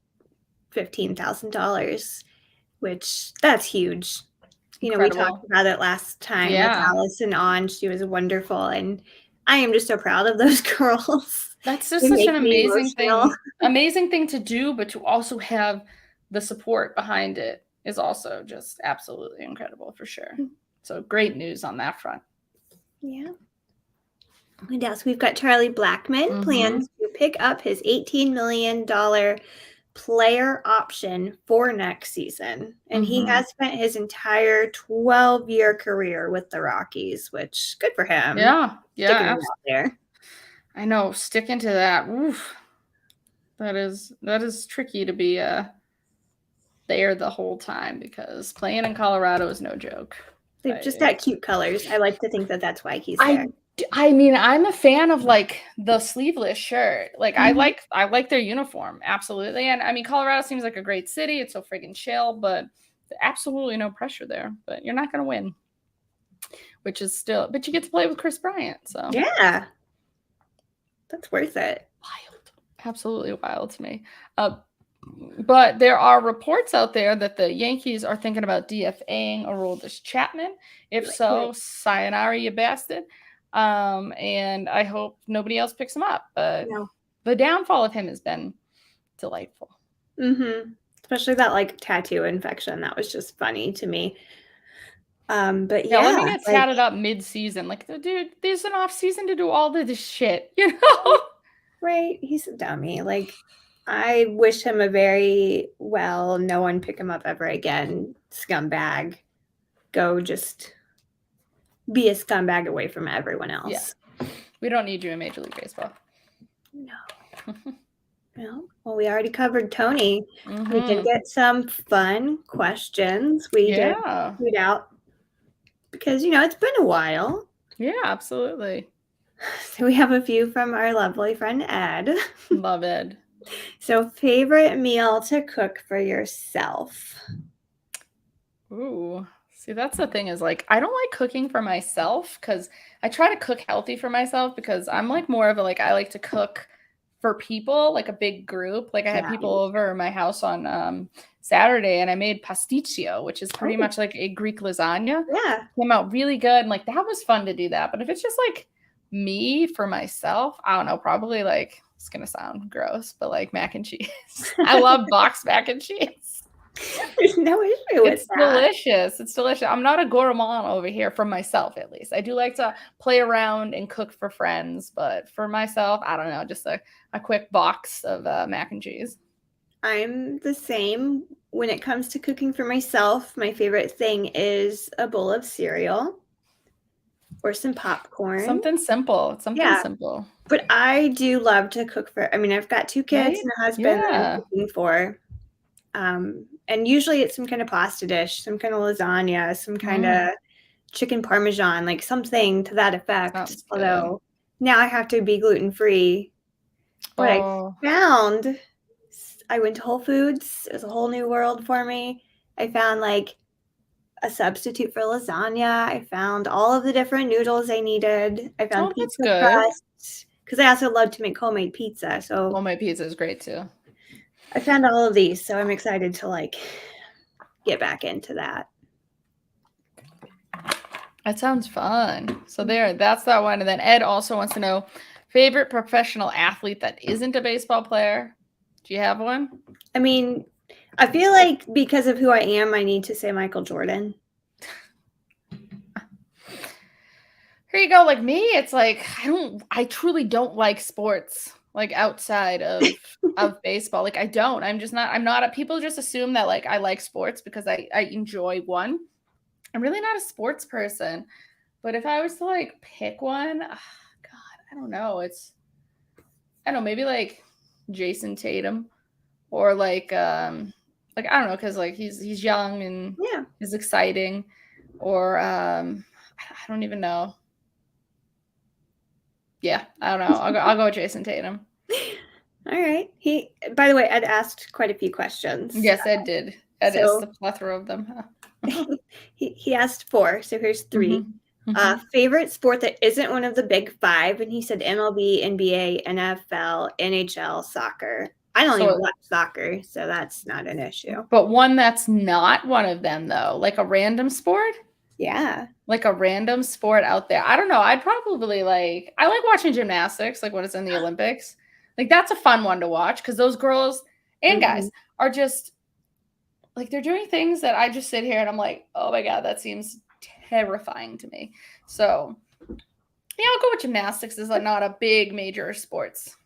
$15,000, which that's huge. Incredible. We talked about it last time with Allison on. She was wonderful, and I am just so proud of those girls. That's just such an amazing thing to do, but to also have the support behind it is also just absolutely incredible for sure. So great news on that front. Yeah. And yes, we've got Charlie Blackmon plans to pick up his $18 million player option for next season. And he has spent his entire 12-year career with the Rockies, which good for him. Yeah. Out there. I know. Sticking to that. Oof. That is tricky to be there the whole time, because playing in Colorado is no joke. They've just got cute colors. I like to think that that's why he's there. I mean, I'm a fan of like the sleeveless shirt. Like I like their uniform. Absolutely. And I mean, Colorado seems like a great city. It's so friggin' chill, but absolutely no pressure there. But you're not going to win, but you get to play with Chris Bryant. So yeah, that's worth it. Wild. Absolutely wild to me. But there are reports out there that the Yankees are thinking about DFAing Aroldis Chapman. If so, sayonara, you bastard. And I hope nobody else picks him up. But the downfall of him has been delightful. Especially that like tattoo infection. That was just funny to me. But Yeah, let me yeah, get like tatted up mid-season. Like, dude, there's an off season to do all of this shit, you know? right, he's a dummy. Like I wish him a very well, no one pick him up ever again, scumbag. Go just be a scumbag away from everyone Yeah. else. We don't need you in Major League Baseball. No. No. Well, we already covered Tony. We can Mm-hmm. get some fun questions. We did Yeah. tweet out because, it's been a while. Yeah, absolutely. So we have a few from our lovely friend Ed. Love it. So, favorite meal to cook for yourself? Ooh. See, that's the thing is like I don't like cooking for myself because I try to cook healthy for myself because I'm like more of a like I like to cook for people, like a big group. Like I had Yeah. people over my house on Saturday and I made pasticcio, which is pretty Oh, much like a Greek lasagna. yeah. Came out really good and like that was fun to do that. But if it's just like me for myself, I don't know, probably like it's gonna sound gross, but like mac and cheese. I love boxed mac and cheese. There's no issue with It's that. delicious. It's delicious. I'm not a gourmand over here for myself, at least. I do like to play around and cook for friends, but for myself, I don't know, just a quick box of mac and cheese. I'm the same. When it comes to cooking for myself, my favorite thing is a bowl of cereal or some popcorn. Something simple. Something Yeah. simple. But I do love to cook I've got 2 kids Right? and a husband that I'm Yeah. cooking for. And usually it's some kind of pasta dish, some kind of lasagna, some kind of chicken parmesan, like something to that effect. Sounds good. Although now I have to be gluten-free. What I Oh, found, I went to Whole Foods. It was a whole new world for me. I found like a substitute for lasagna. I found all of the different noodles I needed. I found that's pizza good. crust because I also love to make homemade pizza. So Homemade pizza is great too. I found all of these. So I'm excited to like get back into that. That sounds fun. So that's that one. And then Ed also wants to know favorite professional athlete that isn't a baseball player. Do you have one? I mean, I feel like because of who I am, I need to say Michael Jordan. Here you go. Like me, it's like I truly don't like sports like outside of baseball. Like I don't. I'm not a people just assume that like I like sports because I enjoy one. I'm really not a sports person. But if I was to like pick one, God, I don't know. I don't know, maybe like Jason Tatum or like I don't know cuz like he's young and Yeah. is exciting or I don't even know. Yeah, I don't know. I'll go with Jason Tatum. All right. By the way, Ed asked quite a few questions. Yes, Ed did. Ed is So the plethora of them. he asked 4, so here's 3. Favorite sport that isn't one of the big 5, and he said MLB, NBA, NFL, NHL, soccer. I don't even watch soccer, so that's not an issue. But one that's not one of them though, like a random sport? Yeah. Like a random sport out there. I don't know. I'd probably I like watching gymnastics, like when it's in the Olympics. Like that's a fun one to watch because those girls and guys are just like they're doing things that I just sit here and I'm like, oh my God, that seems terrifying to me. So yeah, I'll go with gymnastics is not a big major sports.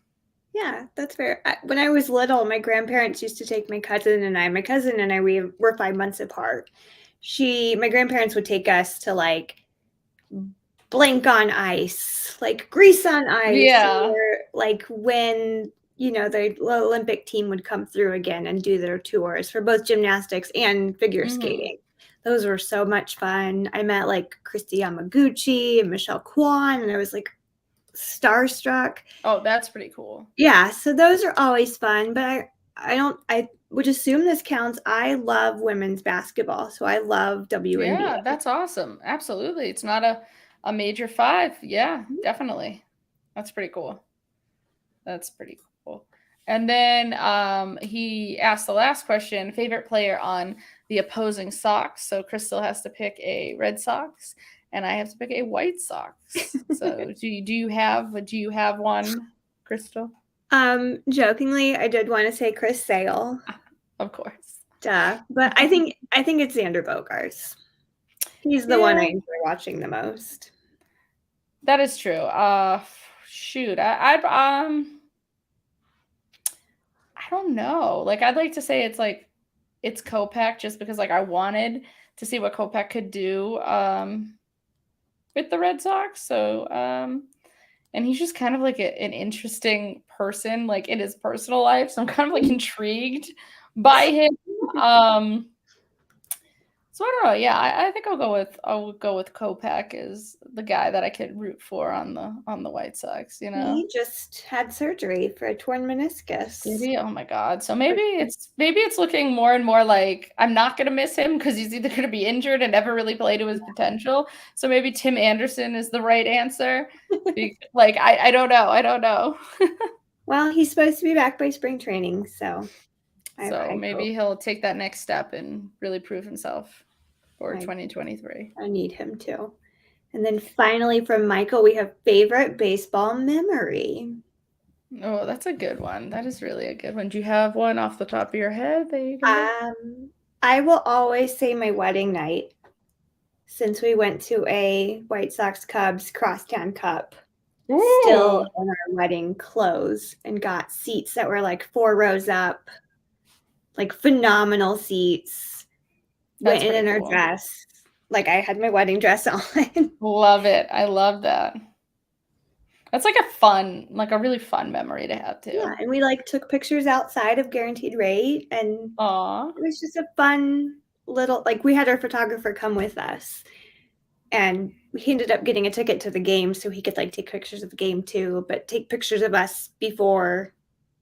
Yeah, that's fair. When I was little, my grandparents used to take my cousin and I. My cousin and I, we were 5 months apart. My grandparents would take us to like blank on ice, like grease on ice, or like when the Olympic team would come through again and do their tours for both gymnastics and figure skating. Those were so much fun. I met like Christy Yamaguchi and Michelle Kwan, and I was like starstruck. Oh, that's pretty cool. Yeah, so those are always fun, but I would assume this counts. I love women's basketball, so I love WNBA. Yeah, that's awesome. Absolutely. It's not a major 5. Yeah, definitely. That's pretty cool. That's pretty cool. And then he asked the last question, favorite player on the opposing Sox. So Crystal has to pick a Red Sox and I have to pick a White Sox. So do you have one, Crystal? Jokingly, I did want to say Chris Sale. Of course. Duh. But I think it's Xander Bogaerts. He's the one I enjoy watching the most. That is true. Shoot, I don't know. Like, I'd like to say it's Kopech, just because like I wanted to see what Kopech could do with the Red Sox. So and he's just kind of like an interesting person, like in his personal life. So I'm kind of like intrigued by him. So I don't know. Yeah, I think I'll go with Kopech as the guy that I could root for on the White Sox. You know, He just had surgery for a torn meniscus. did he? Oh my God. So maybe it's looking more and more like I'm not gonna miss him because he's either gonna be injured and never really play to his potential. So maybe Tim Anderson is the right answer. Like I don't know. I don't know. Well, he's supposed to be back by spring training, so maybe he'll take that next step and really prove himself for 2023. I need him to. And then finally from Michael, we have favorite baseball memory. Oh, that's a good one. That is really a good one. Do you have one off the top of your head that you can I will always say my wedding night, since we went to a White Sox Cubs Crosstown Cup. Ooh. Still in our wedding clothes, and got seats that were like 4 rows up, like phenomenal seats. Went in our dress. Like I had my wedding dress on. Love it. I love that. That's like a really fun memory to have too. Yeah, and we like took pictures outside of Guaranteed Rate, and it was just a fun little, like we had our photographer come with us, and he ended up getting a ticket to the game so he could like take pictures of the game too, but take pictures of us before,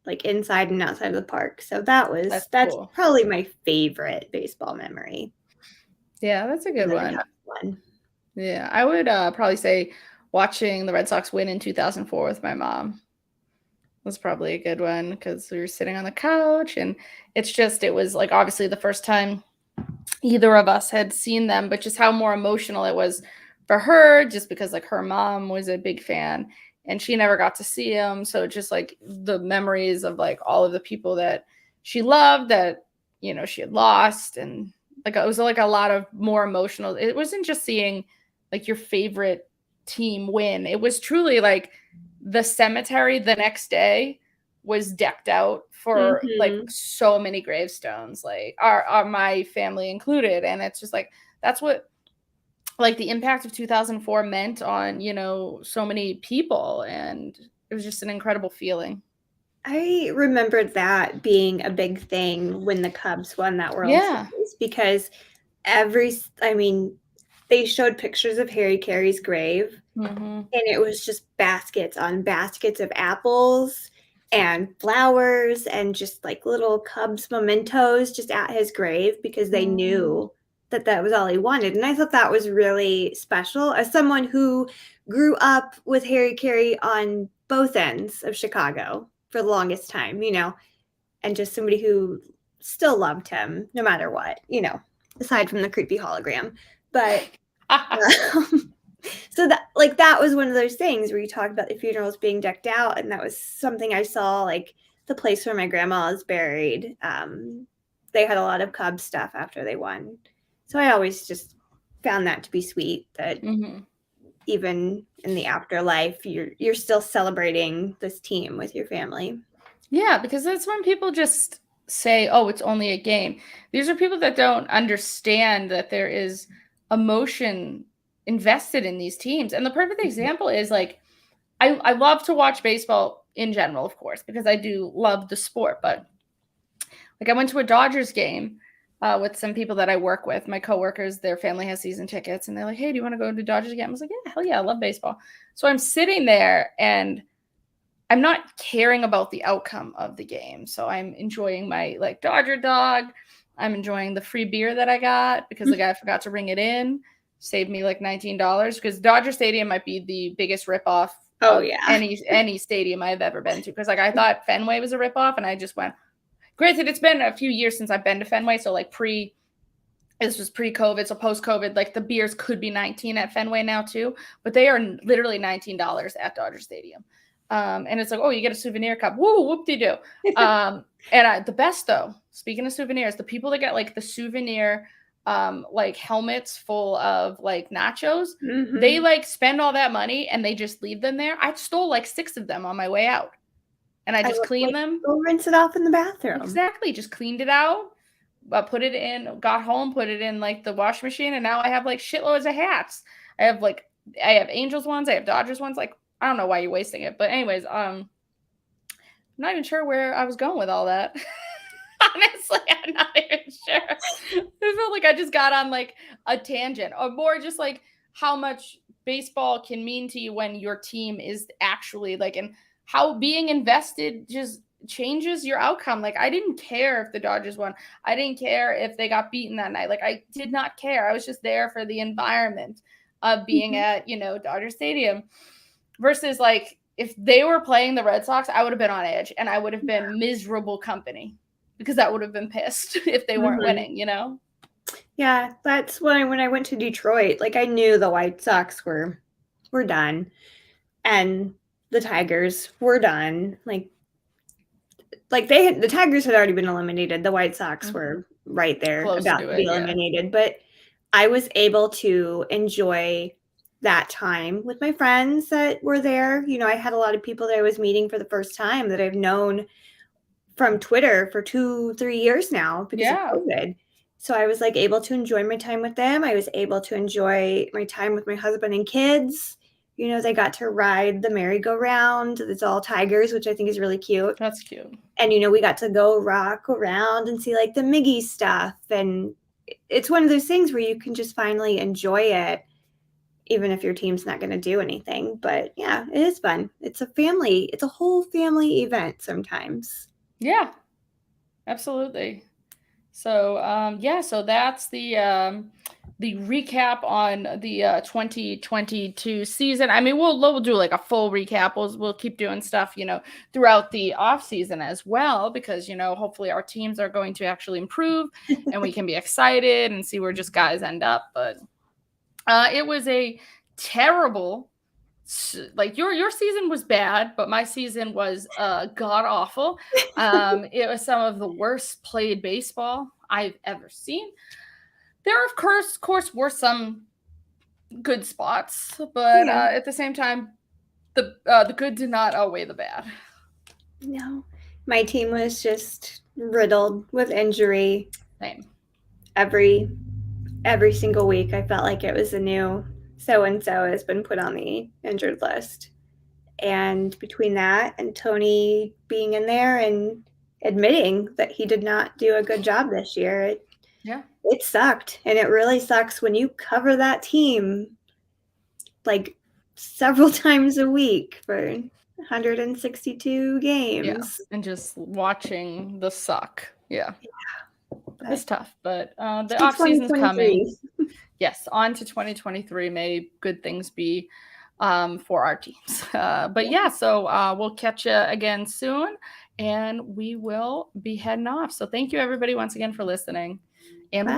like inside and outside of the park. So that's cool. Probably my favorite baseball memory. Yeah, that's a good one. Yeah, I would probably say watching the Red Sox win in 2004 with my mom was probably a good one, because we were sitting on the couch, and it was like obviously the first time either of us had seen them, but just how more emotional it was for her, just because like her mom was a big fan and she never got to see him. So just like the memories of like all of the people that she loved that, you know, she had lost, and like it was like a lot of more emotional. It wasn't just seeing like your favorite team win. It was truly like the cemetery the next day was decked out for like so many gravestones, like our my family included. And it's just like that's what like the impact of 2004 meant on, you know, so many people, and it was just an incredible feeling. I remembered that being a big thing when the Cubs won that World Series, because they showed pictures of Harry Carey's grave, and it was just baskets on baskets of apples and flowers and just like little Cubs mementos just at his grave, because they knew that was all he wanted. And I thought that was really special as someone who grew up with Harry Carey on both ends of Chicago for the longest time, you know, and just somebody who still loved him no matter what, you know, aside from the creepy hologram. But so that was one of those things where you talk about the funerals being decked out, and that was something I saw, like the place where my grandma is buried. They had a lot of Cubs stuff after they won. So I always just found that to be sweet, that even in the afterlife, you're still celebrating this team with your family. Yeah, because that's when people just say, oh, it's only a game. These are people that don't understand that there is emotion invested in these teams. And the perfect example is like, I love to watch baseball in general, of course, because I do love the sport. But like I went to a Dodgers game with some people that I work with, my coworkers, their family has season tickets, and they're like, hey, do you want to go to Dodgers game? I was like, yeah, hell yeah, I love baseball. So I'm sitting there and I'm not caring about the outcome of the game. So I'm enjoying my like Dodger dog. I'm enjoying the free beer that I got because the guy forgot to bring it in. Saved me like $19, because Dodger Stadium might be the biggest ripoff of any stadium I've ever been to. Because like I thought Fenway was a ripoff, and I just went. Granted, it's been a few years since I've been to Fenway, so like this was pre-COVID, so post-COVID, like the beers could be $19 at Fenway now too, but they are literally $19 at Dodger Stadium. And it's like, oh, you get a souvenir cup. Woo, whoop-de-doo. And the best though, speaking of souvenirs, the people that get like the souvenir like helmets full of like nachos, they like spend all that money and they just leave them there. I stole like 6 of them on my way out. And I just cleaned them. Go rinse it off in the bathroom. Exactly. Just cleaned it out. Put it in, got home, put it in like the wash machine, and now I have like shitloads of hats. I have Angels ones, I have Dodgers ones. Like, I don't know why you're wasting it, but anyways, I'm not even sure where I was going with all that. Honestly, I'm not even sure. I felt like I just got on like a tangent, or more just like how much baseball can mean to you when your team is actually like, and how being invested just changes your outcome. Like, I didn't care if the Dodgers won. I didn't care if they got beaten that night. Like, I did not care. I was just there for the environment of being at, Dodger Stadium. Versus like, if they were playing the Red Sox, I would have been on edge and I would have been miserable company because I would have been pissed if they weren't winning, Yeah, that's when I went to Detroit, like I knew the White Sox were done and the Tigers were done. Like the Tigers had already been eliminated. The White Sox were right there about to be eliminated, but I was able to enjoy that time with my friends that were there. I had a lot of people that I was meeting for the first time that I've known from Twitter for 2-3 years now because of COVID. So I was like able to enjoy my time with them. I was able to enjoy my time with my husband and kids. They got to ride the merry-go-round. It's all tigers, which I think is really cute. That's cute. And, we got to go rock around and see like the Miggy stuff. And it's one of those things where you can just finally enjoy it, even if your team's not going to do anything. But yeah, it is fun. It's a whole family event sometimes. Yeah, absolutely. So, so that's the recap on the 2022 season. I mean, we'll do like a full recap. We'll keep doing stuff, throughout the off season as well, because, hopefully our teams are going to actually improve and we can be excited and see where just guys end up. But it was a terrible, like your season was bad, but my season was god awful. It was some of the worst played baseball I've ever seen. There, of course, were some good spots, but at the same time, the good did not outweigh the bad. No, my team was just riddled with injury. Same. Every single week, I felt like it was a new so-and-so has been put on the injured list. And between that and Tony being in there and admitting that he did not do a good job this year, it sucked. And it really sucks when you cover that team like several times a week for 162 games. Yeah. And just watching the suck. Yeah. It's tough, but the off season's coming. Yes, on to 2023. May good things be for our teams. But yeah, so we'll catch you again soon, and we will be heading off. So thank you, everybody, once again for listening. And bye.